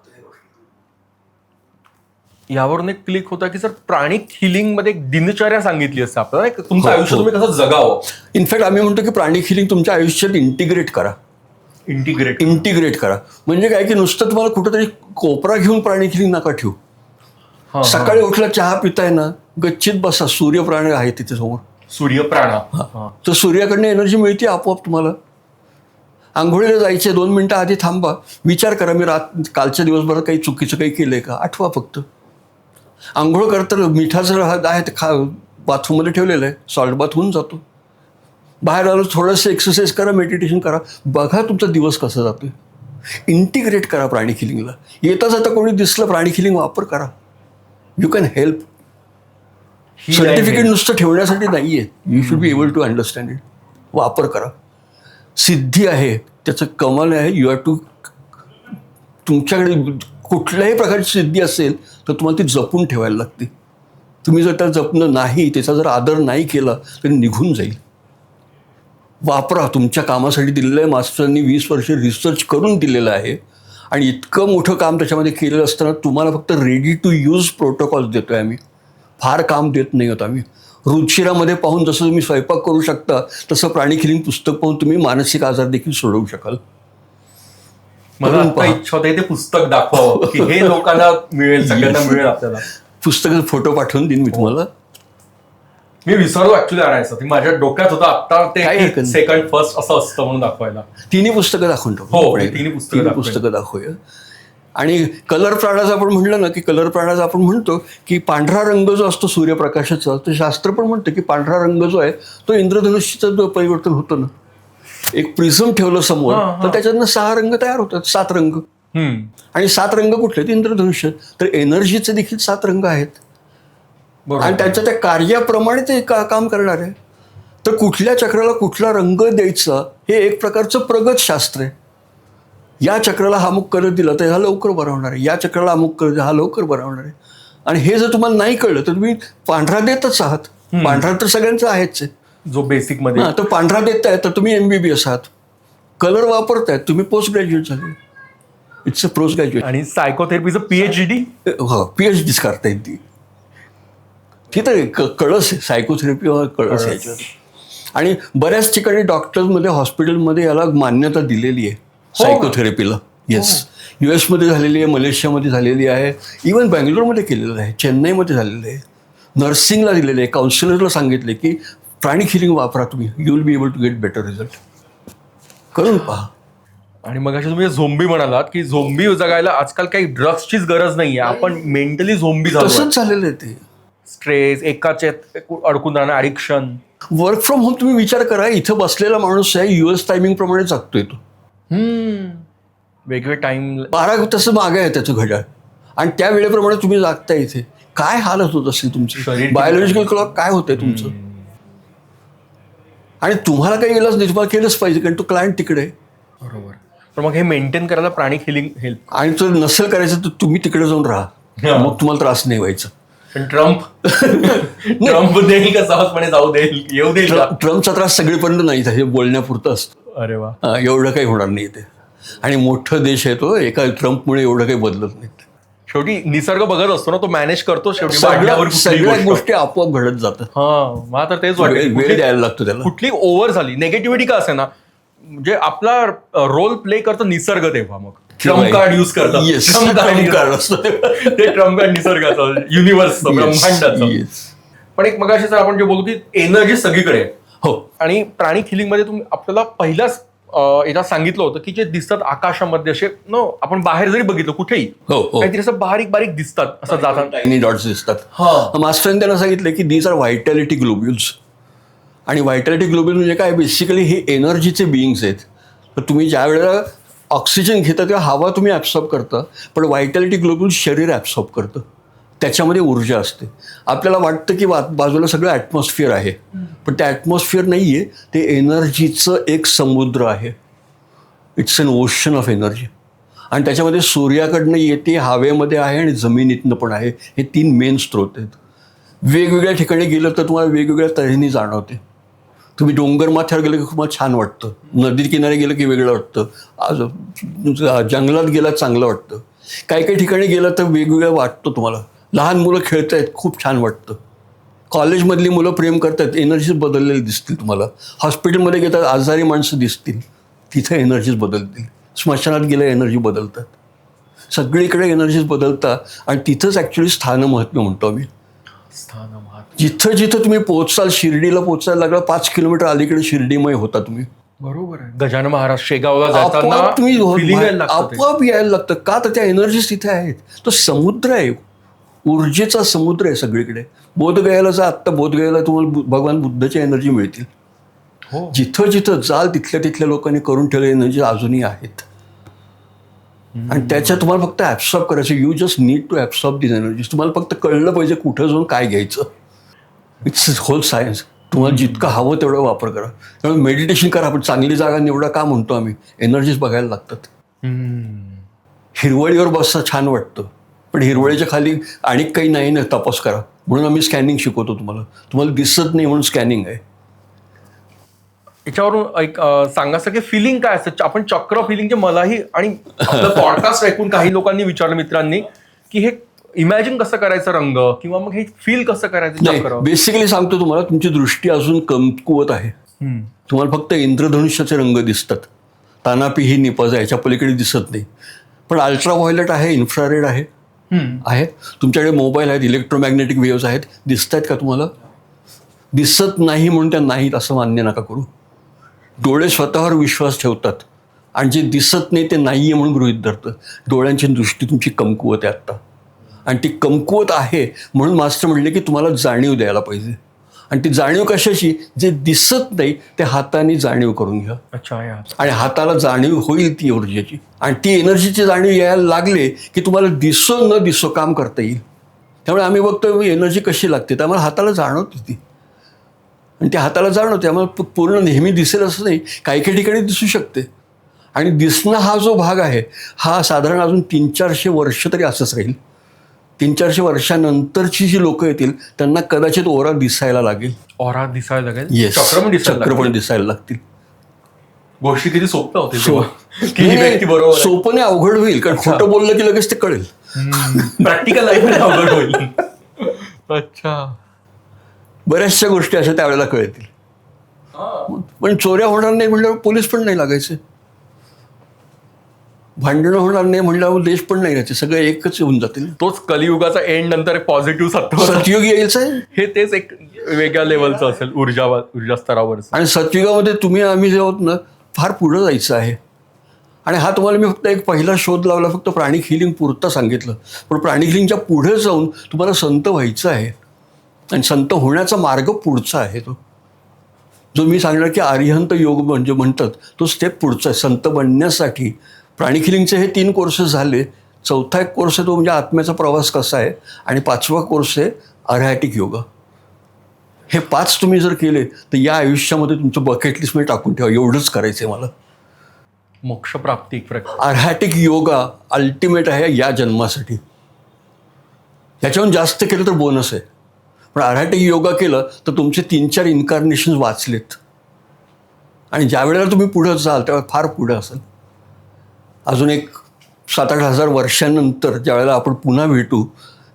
यावरून एक क्लिक होता की सर प्राणिक हिलिंग मध्ये एक दिनचर्या सांगितली असते आपल्याला, तुमचं हो, आयुष्य हो. तुम्ही कसं जगावं. इनफॅक्ट आम्ही म्हणतो की प्राणिक हिलिंग तुमच्या आयुष्यात इंटिग्रेट करा. इंटिग्रेट करा म्हणजे काय की नुसतं तुम्हाला कुठंतरी कोपरा घेऊन प्राणिक हिलिंग नका ठेवू. सकाळी उठला चहा पिताय ना, गच्चीत बसा, सूर्यप्राण आहे तिथे समोर, सूर्यप्राणा. तर सूर्याकडनं एनर्जी मिळते आपोआप तुम्हाला. आंघोळीला जायचे 2 मिनिटं आधी थांबा, विचार करा मी कालच्या दिवसभरात काही चुकीचं काही केलंय का, आठवा फक्त. आंघोळ करताना मिठाचं आहे ते बाथरूममध्ये ठेवलेलं आहे, सॉल्ट बाथ होऊन जातो. बाहेर आलो थोडंसं एक्सरसाइज करा, मेडिटेशन करा, बघा तुमचा दिवस कसा जातोय. इंटिग्रेट करा प्राणिक हिलिंगला. येता जाता कोणी दिसलं प्राणिक हिलिंग वापर करा. You can help. सर्टिफिकेट नुसतं ठेवण्यासाठी नाही आहे, you should be able to understand it. वापर करा. सिद्धी आहे, त्याचं कमाल आहे. यू हॅव टू, तुमच्याकडे कुठल्याही प्रकारची सिद्धी असेल तर तुम्हाला ती जपून ठेवायला लागते. तुम्ही जर त्या जपणं नाही, त्याचा जर आदर नाही केला तर निघून जाईल. वापरा. तुमच्या कामासाठी दिलेलं आहे. मास्टरांनी 20 वर्ष रिसर्च करून दिलेलं आहे आणि इतकं मोठं काम त्याच्यामध्ये केलेलं असताना तुम्हाला फक्त रेडी टू यूज प्रोटोकॉल्स देतोय आम्ही. फार काम देत नाही होत आम्ही. रुचिरामध्ये पाहून जसं तुम्ही स्वयंपाक करू शकता, तसं प्राणिक हिलिंग पुस्तक पाहून तुम्ही मानसिक आजार देखील सोडवू शकाल. मला आता इच्छा होते ते पुस्तक दाखवावं की हे लोकांना मिळेल, सगळ्यांना मिळेल. आपल्याला पुस्तकाचा फोटो पाठवून देईन मी तुम्हाला. मी विसरलो ऍक्च्युली आणायचं, ते माझ्या डोक्यात होतं आता काही ते सेकंड फर्स्ट असं असतं म्हणून दाखवायला. तिन्ही पुस्तकं दाखवून टाकू. हो, तिन्ही पुस्तकं दाखवूया. आणि कलर प्राणाचं आपण म्हटलं ना की कलर प्राणाचं आपण म्हणतो की पांढरा रंग जो असतो सूर्यप्रकाशाचा, तर शास्त्र पण म्हणतं की पांढरा रंग जो आहे तो इंद्रधनुष्याचं जो परिवर्तन होतं ना, एक प्रिझम ठेवलं समोर तर त्याच्यातनं 6 रंग तयार होतात, 7 रंग. आणि 7 रंग कुठले? ते इंद्रधनुष्य. तर एनर्जीचे देखील 7 रंग आहेत आणि त्याच्या त्या कार्याप्रमाणे ते काम करणार आहे. तर कुठल्या चक्राला कुठला रंग द्यायचा हे एक प्रकारचं प्रगत शास्त्र आहे. या चक्राला हा अमुक कलर दिला तर हा लवकर बरा होणार आहे, या चक्राला अमुक कलर हा लवकर बरा होणार आहे. आणि हे जर तुम्हाला नाही कळलं तर तुम्ही पांढरा देतच आहात. पांढरा तर सगळ्यांचा आहेच आहे, जो बेसिक मध्ये. तर पांढरा देताय तर तुम्ही MBBS आहात. कलर वापरतायत तुम्ही पोस्ट ग्रॅज्युएट झाले, इट्स अ पोस्ट ग्रॅज्युएट. आणि सायकोथेरपीचं PhD. हो, PhDच करता येईल ती. ती तर कळस आहे, सायकोथेरपी कळस आहे. आणि बऱ्याच ठिकाणी डॉक्टर्समध्ये, हॉस्पिटलमध्ये याला मान्यता दिलेली आहे सायकोथेरपीला. येस, US मध्ये झालेली आहे, मलेशियामध्ये झालेली आहे, इवन बँगलोरमध्ये केलेलं आहे, चेन्नईमध्ये झालेलं आहे. नर्सिंगला दिलेलं आहे. काउन्सिलरला सांगितले की प्राणिक हिलिंग वापरा तुम्ही, you will be able to get better result. करून पहा. आणि मग अशा तुम्ही झोंबी म्हणालात की झोंबी जगायला आजकाल काही ड्रग्सचीच गरज नाहीये, आपण मेंटली झोंबी झालो. तसंच झालेलं आहे ते. स्ट्रेस, एकाच्यात अडकून राहणं, ॲडिक्शन. वर्क फ्रॉम होम तुम्ही विचार करा, इथं बसलेला माणूस आहे US टायमिंग प्रमाणे जगतोय तो. वेगळे टाइम 12 तसं मागे आहे त्याचं घड्याळ आणि त्या वेळेप्रमाणे तुम्ही जागता इथे. काय हालत होत असेल तुमची, बायोलॉजिकल क्लॉक काय होतंय तुमचं. आणि तुम्हाला काही इलाज नाही, तुम्हाला केलंच पाहिजे कारण तो क्लायंट तिकडे आहे. बरोबर. पण मग हे मेंटेन करायला प्राणिक हिलिंग हेल्प. आणि जर नसेल करायचं तर तुम्ही तिकडे जाऊन राहा, मग तुम्हाला त्रास नाही व्हायचा. पण ट्रम्प देईल का सहजपणे जाऊ देईल, येऊ देईल का? ट्रम्पचा त्रास सगळीपर्यंत नाही, हे बोलण्यापुरतं असतं. अरे वा. एवढं काही होणार नाही ते. आणि मोठं देश आहे तो, एका ट्रम्पमुळे एवढं काही बदलत नाही. शेवटी निसर्ग बघत असतो ना, तो मॅनेज करतो शेवटी. वाढल्यावर सगळ्या गोष्टी आपोआप घडत जातात. हा, मला तर तेच वेळ वाटतं. द्यायला लागतो त्याला. कुठली ओव्हर झाली निगेटिव्हिटी का असे ना, म्हणजे आपला रोल प्ले करतो निसर्ग तेव्हा. मग ट्रम्प कार्ड युज करतात. ट्रम्प कार्ड असतं ते, ट्रम्प कार्ड निसर्गाचं, युनिव्हर्सचं, ब्रह्मांडाचं. पण एक मगाशी सर आपण जे बोलतो की एनर्जी सगळीकडे आहे. हो. आणि प्राणिक हिलिंग मध्ये तुम्ही आपल्याला पहिलाच याला सांगितलं होतं की जे दिसतात आकाशामध्ये असे आपण बाहेर जरी बघितलं कुठेही, काहीतरी असं बारीक बारीक दिसतात, असं जातात टायनी डॉट्स दिसतात. मास्टरने त्यांना सांगितलं की दीज आर व्हायटॅलिटी ग्लोब्युल्स. आणि व्हायटॅलिटी ग्लोब्युल म्हणजे काय, बेसिकली हे एनर्जीचे बिईंग्स आहेत. तर तुम्ही ज्या वेळेला ऑक्सिजन घेता तेव्हा हवा तुम्ही ॲब्सॉर्ब करता, पण व्हायटॅलिटी ग्लोब्युल शरीर ॲब्सॉर्ब करतं. त्याच्यामध्ये ऊर्जा असते. आपल्याला वाटतं की बाजूला सगळं ॲटमॉस्फिअर आहे, पण ते ॲटमॉस्फिअर नाही आहे, ते एनर्जीचं एक समुद्र आहे. It's an ocean of energy. आणि त्याच्यामध्ये सूर्याकडनं येते, हवेमध्ये आहे आणि जमिनीतनं पण आहे. हे 3 मेन स्रोत आहेत. वेगवेगळ्या ठिकाणी गेलं तर तुम्हाला वेगवेगळ्या तऱ्हेने जाणवते. तुम्ही डोंगर माथ्यावर गेलं की तुम्हाला छान वाटतं, नदी किनारे गेलं की वेगळं वाटतं, जंगलात गेला चांगलं वाटतं, काही काही ठिकाणी गेलं तर वेगवेगळं वाटतं तुम्हाला. लहान मुलं खेळत आहेत, खूप छान वाटतं. कॉलेजमधली मुलं प्रेम करतात, एनर्जीज बदललेली दिसतील तुम्हाला. हॉस्पिटलमध्ये घेतात, आजारी माणसं दिसतील, तिथं एनर्जीज बदलतील. स्मशानात गेल्या एनर्जी बदलतात. सगळीकडे एनर्जीज बदलतात. आणि तिथंच ॲक्च्युली स्थानमहात्म्य म्हणतो आम्ही. जिथं जिथं तुम्ही पोहोचाल, शिर्डीला पोहोचायला लागला 5 किलोमीटर अलीकडे शिर्डीमय होता तुम्ही. बरोबर आहे. गजानन महाराज शेगावला जाताना आपोआप यायला लागतं. का तर त्या एनर्जीज तिथे आहेत. तो समुद्र आहे, ऊर्जेचा समुद्र आहे सगळीकडे. बोधगयाला जा, आत्ता बोधगयाला तुम्हाला भगवान बुद्धाची एनर्जी मिळतील. जिथं जिथं जाल तिथल्या लोकांनी करून ठेवलेल्या एनर्जी अजूनही आहेत. आणि त्याच्या तुम्हाला फक्त ॲब्सॉर्ब करायचं. You just need to absorb this energies. तुम्हाला फक्त कळलं पाहिजे कुठं जाऊन काय घ्यायचं. It's whole science. तुम्हाला जितकं हवं तेवढा वापर करा. त्यामुळे मेडिटेशन करा. आपण चांगली जागा निवडा का म्हणतो आम्ही, एनर्जीज बघायला लागतात. हिरवळीवर बसता छान वाटतं, पण हिरवळीच्या खाली आणि काही नाही ना, तपास करा. म्हणून आम्ही स्कॅनिंग शिकवतो तुम्हाला. तुम्हाला दिसत नाही म्हणून स्कॅनिंग आहे. याच्यावरून एक सांगायचं की फिलिंग काय असतं. आपण चक्र फिलिंग, जे मलाही आणि आपलं पॉडकास्ट ऐकून काही लोकांनी विचारलं, मित्रांनी, की हे इमॅजिन कसं करायचं रंग, किंवा मग हे फील कसं करायचं चक्र. बेसिकली सांगतो तुम्हाला, तुमची दृष्टी अजून कमकुवत आहे. तुम्हाला फक्त इंद्रधनुष्याचे रंग दिसतात. तानापी ही निपाज आहे, याच्या पलीकडे दिसत नाही. पण अल्ट्राव्हायोलेट आहे, इन्फ्रारेड आहे, तुमच्याकडे मोबाईल आहेत, इलेक्ट्रोमॅग्नेटिक वेव्हज आहेत, दिसत आहेत का तुम्हाला? दिसत नाही म्हणून त्या नाहीत असं मान्य नका करू. डोळे स्वतःवर विश्वास ठेवतात आणि जे दिसत नाही ते नाही आहे म्हणून गृहीत धरतं. डोळ्यांची दृष्टी तुमची कमकुवत आहे आत्ता, आणि ती कमकुवत आहे म्हणून मास्टर म्हणले की तुम्हाला जाणीव द्यायला पाहिजे. आणि ती जाणीव कशाची? जे दिसत नाही ते हाताने जाणीव करून घ्या. आणि हाताला जाणीव होईल ती ऊर्जेची, आणि ती एनर्जीची जाणीव यायला लागले की तुम्हाला दिसो न दिसो काम करता येईल. त्यामुळे आम्ही बघतो एनर्जी कशी लागते, त्यामुळे हाताला जाणवते ती, आणि त्या हाताला जाणवते. त्यामुळे पूर्ण नेहमी दिसेल असं नाही, काही काही ठिकाणी दिसू शकते. आणि दिसणं हा जो भाग आहे हा साधारण अजून 300-400 वर्ष तरी असंच राहील. 300-400 वर्षानंतरची जी लोक येतील त्यांना कदाचित ओरा दिसायला लागेल. ओरा दिसायला लागेल. येस, चक्र पण दिसायला लागतील. गोष्टी किती सोप्या होते. सोपं नाही, अवघड होईल, कारण खोटं बोललं की लगेच ते कळेल. प्रॅक्टिकल लाईफ अवघड होईल. अच्छा, बऱ्याचशा गोष्टी अशा त्यावेळेला कळतील. पण चोऱ्या होणार नाही म्हणल्यावर पोलीस पण नाही लागायचे, भांडणं होणार नाही म्हणल्यावर देश पण नाही राहायचे, सगळे एकच होऊन जातील. तोच कलियुगाचा एंड नंतर पॉझिटिव्ह सतयुग यायचं आहे. हे तेच एक वेगळ्या लेवलचं असेल ऊर्जा स्तरावर. आणि सतयुगामध्ये तुम्ही आम्ही जे आहोत ना, फार पुढं जायचं आहे. आणि हा तुम्हाला मी फक्त एक पहिला शोध लावला, फक्त प्राणिक हिलिंग पुरतं सांगितलं. पण प्राणिक हिलिंगच्या पुढे जाऊन तुम्हाला संत व्हायचं आहे, आणि संत होण्याचा मार्ग पुढचा आहे. तो जो मी सांगणार की आर्यहंत योग म्हणजे म्हणतात, तो स्टेप पुढचा आहे. संत बनण्यासाठी प्राणिक हिलिंगचे हे 3 कोर्सेस झाले. 4था एक कोर्स आहे तो म्हणजे आत्म्याचा प्रवास कसा आहे, आणि 5वा कोर्स आहे अरहॅटिक योगा. हे 5 तुम्ही जर केले तर या आयुष्यामध्ये तुमचं बकेट लिस्टमध्ये टाकून ठेवा, एवढंच करायचं आहे मला. मोक्षप्राप्ती एक प्रकार. आर्हॅटिक योगा अल्टिमेट आहे या जन्मासाठी. याच्याहून जास्त केलं तर बोनस आहे, पण आर्हॅटिक योगा केलं तर तुमचे 3-4 इन्कार्नेशन वाचलेत. आणि ज्या वेळेला तुम्ही पुढं जाल त्यावेळेला फार पुढं असाल. अजून एक 7-8 हजार वर्षांनंतर ज्या वेळेला आपण पुन्हा भेटू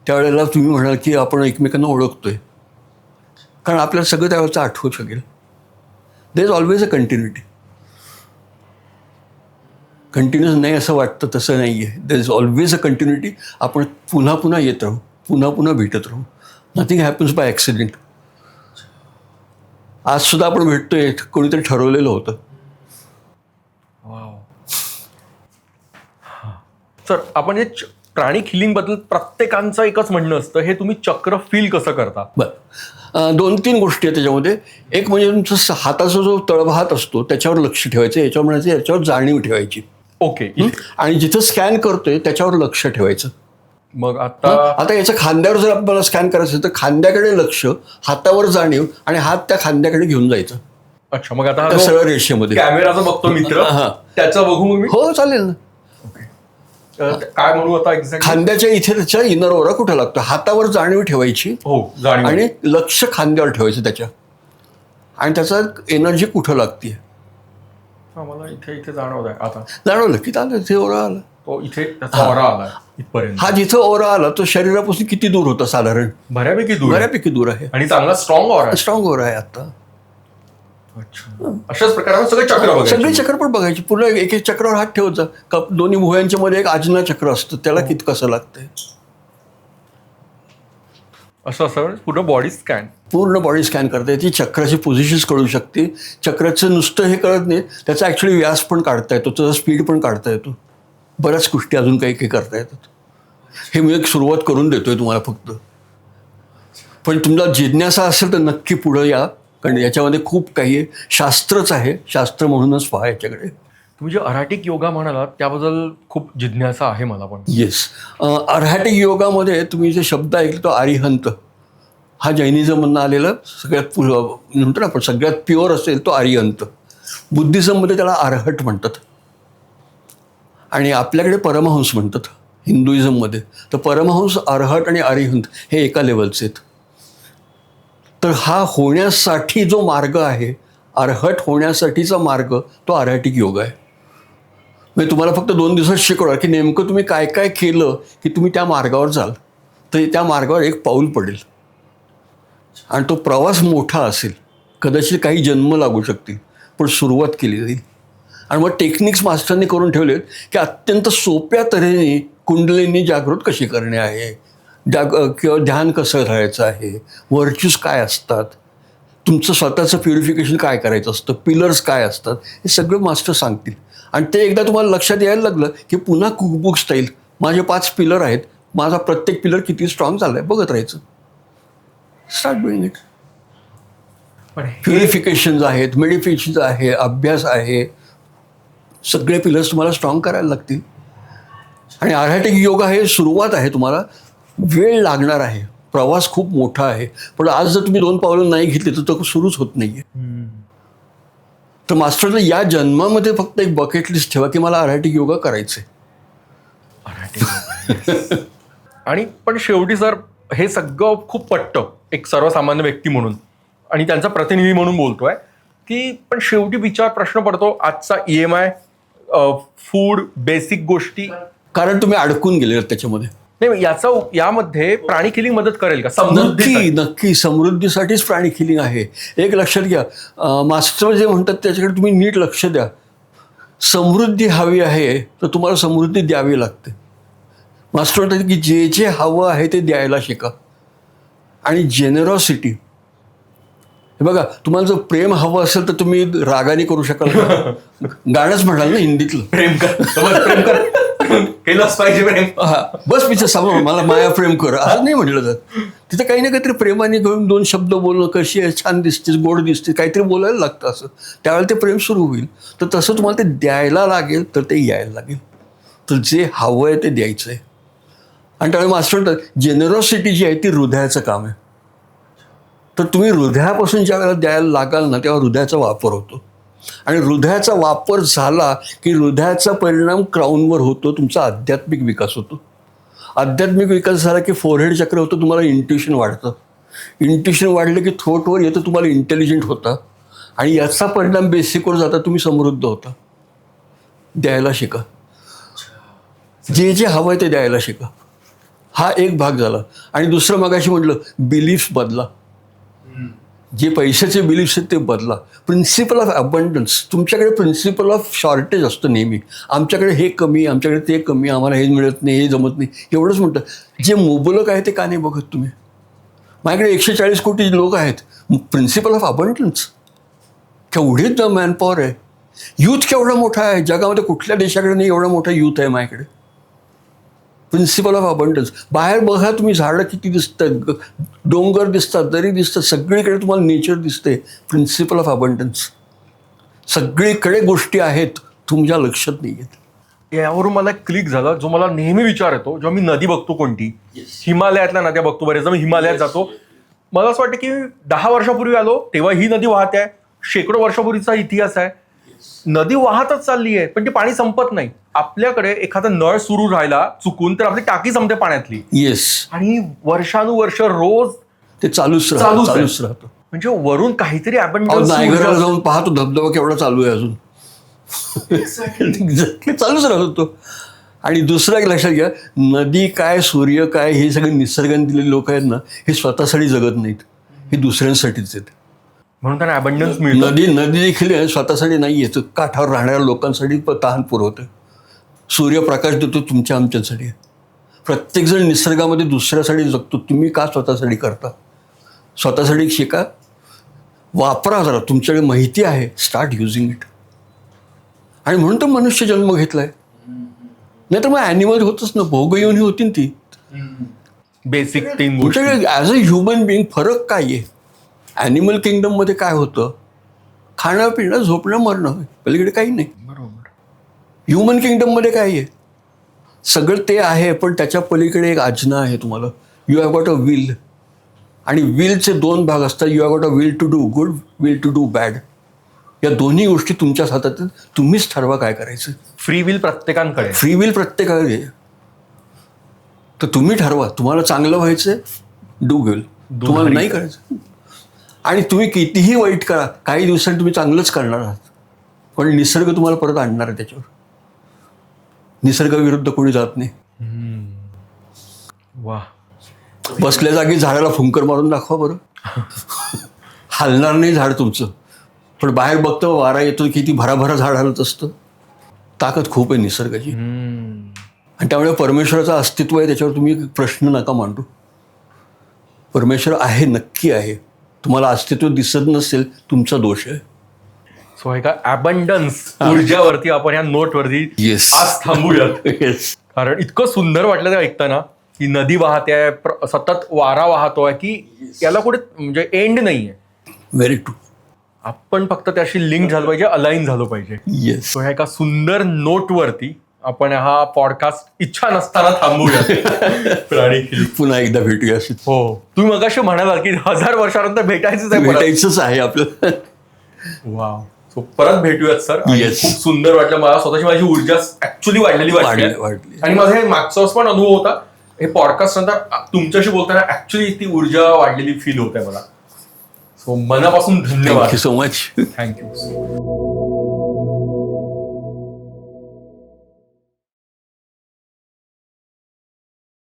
त्यावेळेला तुम्ही म्हणाल की आपण एकमेकांना ओळखतोय, कारण आपल्याला सगळं त्यावेळेचं आठवू शकेल. There is always a continuity. Continuous नाही असं वाटतं, तसं नाही आहे. There is always a continuity. आपण पुन्हा पुन्हा येत राहू, पुन्हा पुन्हा भेटत राहू. Nothing happens by accident. आज सुद्धा आपण भेटतोय, कोणीतरी ठरवलेलं होतं. सर, आपण हे प्राणिक हिलिंग बद्दल प्रत्येकांचं एकच म्हणणं असतं, हे तुम्ही चक्र फील कसं करता? बरं, 2-3 गोष्टी आहेत त्याच्यामध्ये. एक म्हणजे तुमचा हाताचा जो तळभात असतो त्याच्यावर लक्ष ठेवायचं, याच्यावर म्हणायचं याच्यावर जाणीव ठेवायची. ओके. आणि जिथं स्कॅन करतोय त्याच्यावर लक्ष ठेवायचं. मग आता याच्या खांद्यावर जर आपल्याला स्कॅन करायचं असेल तर खांद्याकडे लक्ष, हातावर जाणीव आणि हात त्या खांद्याकडे घेऊन जायचं. अच्छा, मग आता त्या सरळ रेषेमध्ये कॅमेराचा बघतो मित्र, त्याचा बघू मग मी. हो चालेल ना. काय म्हणू आता एक्झॅक्ट? खांद्याच्या इथे त्याच्या इनर ओरा कुठं लागतो, हातावर जाणीव ठेवायची. हो, जाणीव. आणि लक्ष खांद्यावर ठेवायचं त्याच्या, आणि त्याचा एनर्जी कुठं लागते. मला इथे जाणवत आहे. आता जाणवलं की त्याला इथे ओरा आला, तो इथे त्याचा ओरा आला इथपर्यंत. हा जिथं ओरा आला तो शरीरापासून किती दूर होता? साधारण बऱ्यापैकी दूर. बऱ्यापैकी दूर आहे. आणि चांगला स्ट्रॉंग ओरा. स्ट्रॉंग ओरा आहे आता. अच्छा, अशाच प्रकारे सगळे चक्र बघायचे. सगळे चक्र पण बघायचे. पुन्हा एक एक चक्रावर हात ठेवायचा. दोन्ही भुवयांच्या मध्ये एक आजना चक्र असतं, त्याला कसं लागतंय. असं पूर्ण बॉडी स्कॅन. पूर्ण बॉडी स्कॅन करता येते. चक्राची पोझिशन्स कळू शकते. चक्राचं नुसतं हे कळत नाही, त्याचा ॲक्च्युली व्यास पण काढता येतो, त्याचा स्पीड पण काढता येतो. बऱ्याच गोष्टी अजून काही काही करता येतात. हे मी एक सुरुवात करून देतोय तुम्हाला फक्त. पण तुम्हाला जिज्ञासा असेल तर नक्की पुढं या, कारण याच्यामध्ये खूप काही आहे. शास्त्रच आहे, शास्त्र म्हणूनच पहा याच्याकडे. तुम्ही जे आर्हॅटिक योगा म्हणालात त्याबद्दल खूप जिज्ञासा आहे मला पण. येस, आर्हॅटिक योगामध्ये तुम्ही जे शब्द ऐकले तो आरिहंत, हा जैनिझममधून आलेला सगळ्यात म्हणतो ना आपण सगळ्यात प्युअर असेल तो आरिहंत. बुद्धिझममध्ये त्याला आर्हट म्हणतात, आणि आपल्याकडे परमहंस म्हणतात हिंदुइझममध्ये. तर परमहंस, आर्हट आणि आरिहंत हे एका लेवलचे आहेत. तर हा होण्यासाठी जो मार्ग आहे, आर्हट होण्यासाठीचा मार्ग, तो आर्हॅटिक योगा आहे. म्हणजे तुम्हाला फक्त 2 दिवसात शिकवणार की नेमकं तुम्ही काय काय केलं की तुम्ही त्या मार्गावर जाल, तर त्या मार्गावर एक पाऊल पडेल. आणि तो प्रवास मोठा असेल, कदाचित काही जन्म लागू शकतील, पण सुरुवात केली जाईल. आणि मग टेक्निक्स मास्टरने करून ठेवलेत की अत्यंत सोप्या तऱ्हेने कुंडलिनी जागृत कशी करणे आहे, किंवा ध्यान कसं राहायचं आहे, व्हर्च्यूज काय असतात, तुमचं स्वतःचं प्युरिफिकेशन काय करायचं असतं, पिलर्स काय असतात, हे सगळं मास्टर सांगतील. आणि ते एकदा तुम्हाला लक्षात यायला लागलं की पुन्हा कुकबुक स्टाईल, माझे 5 पिलर आहेत, माझा प्रत्येक पिलर किती स्ट्रॉंग चाललाय बघत राहायचं. Start doing it. प्युरिफिकेशन्स आहेत, मेडिटेशन्स आहे, अभ्यास आहे, सगळे पिलर्स तुम्हाला स्ट्रॉंग करायला लागतील. आणि आर्हॅटिक योगा हे सुरुवात आहे. तुम्हाला वेळ लागणार आहे, प्रवास खूप मोठा आहे. पण आज जर तुम्ही 2 पावलं नाही घेतली तर तो सुरूच होत नाहीये. तर मास्टरला या जन्मामध्ये फक्त एक बकेट लिस्ट ठेवा की मला आर्हॅटिक योगा करायचंय. आणि पण शेवटी सर हे सगळं खूप पटतं एक सर्वसामान्य व्यक्ती म्हणून, आणि त्यांचा प्रतिनिधी म्हणून बोलतोय की पण शेवटी विचार प्रश्न पडतो आजचा EMI, फूड, बेसिक गोष्टी. कारण तुम्ही अडकून गेले त्याच्यामध्ये. नाही, यामध्ये प्राणिक हिलिंग मदत करेल का? नक्की समृद्धीसाठीच प्राणिक हिलिंग आहे. एक लक्षात घ्या, मास्टर जे म्हणतात त्याच्याकडे तुम्ही नीट लक्ष द्या. समृद्धी हवी आहे तर तुम्हाला समृद्धी द्यावी लागते. मास्टर म्हणतात की जे जे हवं आहे ते द्यायला शिका. आणि जेनरॉसिटी, हे बघा, तुम्हाला जर प्रेम हवं असेल तर तुम्ही रागाने करू शकाल का? गाणंच म्हणाल ना हिंदीतलं, प्रेम कर केलंच पाहिजे प्रेम. बस मी समोर मला माया प्रेम कर असं नाही म्हटलं जात. तिथं काही ना काहीतरी प्रेमाने घेऊन 2 शब्द बोलणं, कशी आहे, छान दिसतेस, गोड दिसते, काहीतरी बोलायला लागतं असं. त्यावेळेला ते प्रेम सुरू होईल. तर तसं तुम्हाला ते द्यायला लागेल तर ते यायला लागेल. तर जे हवं आहे ते द्यायचं आहे. आणि त्यावेळी मास्टर म्हणतात जेनरॉसिटी जी आहे ती हृदयाचं काम आहे. तर तुम्ही हृदयापासून ज्या वेळेला द्यायला लागाल ना तेव्हा हृदयाचा वापर होतो. आणि हृदयाचा वापर झाला की हृदयाचा परिणाम क्राऊनवर होतो, तुमचा आध्यात्मिक विकास होतो. आध्यात्मिक विकास झाला की फोरहेड चक्र होतं, तुम्हाला इंट्युशन वाढतं. इंट्युशन वाढलं की थ्रोटवर येतं, तुम्हाला इंटेलिजंट होता. आणि याचा परिणाम बेसिकवर जाता, तुम्ही समृद्ध होता. द्यायला शिका. जे जे हवं आहे ते द्यायला शिका. हा एक भाग झाला. आणि दुसरं मगाशी म्हटलं, बिलीफ बदला. जे पैशाचे बिलीफ्स आहेत ते बदला. Principle of abundance. तुमच्याकडे प्रिन्सिपल ऑफ शॉर्टेज असतं नेहमी. आमच्याकडे हे कमी, आमच्याकडे ते कमी, आम्हाला हे मिळत नाही, हे जमत नाही, एवढंच म्हणतं. जे मुबलक आहे ते का नाही बघत तुम्ही? माझ्याकडे 140 कोटी लोक आहेत. Principle of abundance. केवढीच मॅनपॉवर आहे. यूथ केवढा मोठा आहे. जगामध्ये कुठल्या देशाकडे नाही एवढा मोठा यूथ आहे माझ्याकडे. Principle of abundance. बाहेर बघा तुम्ही, झाडं किती दिसतात, डोंगर दिसतात, दरी दिसतात, सगळीकडे तुम्हाला नेचर दिसते. Principle of abundance. सगळीकडे गोष्टी आहेत, तुमच्या लक्षात नाही आहेत. यावरून मला क्लिक झालं, जो मला नेहमी विचार येतो जेव्हा मी नदी बघतो कोणती. हिमालयातल्या नद्या बघतो, बरेचदा मी हिमालयात जातो. मला असं वाटतं की 10 वर्षापूर्वी आलो तेव्हा ही नदी वाहते आहे. शेकडो वर्षापूर्वीचा इतिहास आहे. नदी वाहतच चालली आहे, पण ते पाणी संपत नाही. आपल्याकडे एखादा नळ सुरू राहिला चुकून तर आपली टाकी संपते पाण्यातली. येस. आणि वर्षानुवर्ष रोज ते चालूच राहतं. म्हणजे वरून काहीतरी नायगराला जाऊन पाहतो धबधबा केवढा चालू आहे अजून. चालूच राहत होतो. आणि दुसरं एक लक्षात घ्या, नदी काय, सूर्य काय, हे सगळे निसर्गाने दिलेले लोक आहेत ना, हे स्वतःसाठी जगत नाहीत, हे दुसऱ्यांसाठीच आहेत. म्हणून त्यांना अबंडन्स मिळतं. नदी देखील स्वतःसाठी नाही येतं, काठावर राहणाऱ्या लोकांसाठी तहान पुरवतं. सूर्यप्रकाश देतो तुमच्या आमच्यासाठी. प्रत्येकजण निसर्गामध्ये दुसऱ्यासाठी जगतो. तुम्ही का स्वतःसाठी करता? स्वतःसाठी शिका, वापरा जरा. तुमच्याकडे माहिती आहे, स्टार्ट युजिंग इट. आणि म्हणून तर मनुष्य जन्म घेतलाय. नाही तर मग ॲनिमल होतच ना, भोग येऊन होती ना ती. बेसिक 3 गोष्टी. तुमच्याकडे ॲज अ ह्युमन बिईंग फरक काय आहे? ॲनिमल किंगडममध्ये काय होतं? खाणं पिणं, झोपणं, मरणं, पलीकडे काही नाही. बरोबर. ह्युमन किंगडममध्ये काय आहे? सगळं ते आहे, पण त्याच्या पलीकडे एक आज्ञा आहे तुम्हाला. You have got a will. आणि विलचे 2 भाग असतात. You have got a will to do good, will to do bad. या दोन्ही गोष्टी तुमच्याच हातात आहेत. तुम्हीच ठरवा काय करायचं. फ्री विल प्रत्येकांकडे. फ्री विल प्रत्येकाकडे. तर तुम्ही ठरवा, तुम्हाला चांगलं व्हायचं, डू गुड. तुम्हाला नाही करायचं, आणि तुम्ही कितीही वाईट करा, काही दिवसांनी तुम्ही चांगलंच करणार आहात. पण निसर्ग तुम्हाला परत आणणार आहे त्याच्यावर. निसर्गाविरुद्ध कोणी जात नाही. वा. बसल्या जागी झाडाला फुंकर मारून दाखवा बरं. हलणार नाही झाड तुमचं. पण बाहेर बघतो वारा येतो, किती भराभरा झाड हलत असतं. ताकद खूप आहे निसर्गाची. आणि त्यामुळे परमेश्वराचं अस्तित्व आहे, त्याच्यावर तुम्ही प्रश्न नका मांडू. परमेश्वर आहे, नक्की आहे. तुम्हाला अस्तित्व दिसत नसेल, तुमचा दोष आहे. सो एका अबंडन्स ऊर्जावरती आपण या नोटवरती येस आज थांबूयात. येस. कारण इतकं सुंदर वाटलं ते ऐकताना की नदी वाहते आहे, सतत वारा वाहतोय, की याला कुठे म्हणजे एंड नाहीये. Very true. आपण फक्त त्याशी लिंक झालं पाहिजे, अलाइन झालं पाहिजे. येस. सो ह्या एका सुंदर नोटवरती आपण हा पॉडकास्ट इच्छा नसताना थांबूया. प्राणी खिली. पुन्हा एकदा भेटूया. हो, तुम्ही मगाशी म्हणाला की 1000 वर्षानंतर भेटायचंच आहे. भेटायचंच आहे आपलं. वाव. सो परत भेटूयात सर. Yes. खूप सुंदर वाटलं मला. स्वतःची माझी ऊर्जा ऍक्च्युली वाढलेली वाटली. वाढली. आणि माझा हे मागचा पण अनुभव होता. हे पॉडकास्ट नंतर तुमच्याशी बोलताना ऍक्च्युली ती ऊर्जा वाढलेली फील होत आहे मला. सो मनापासून धन्यवाद. Thank you so much. थँक्यू.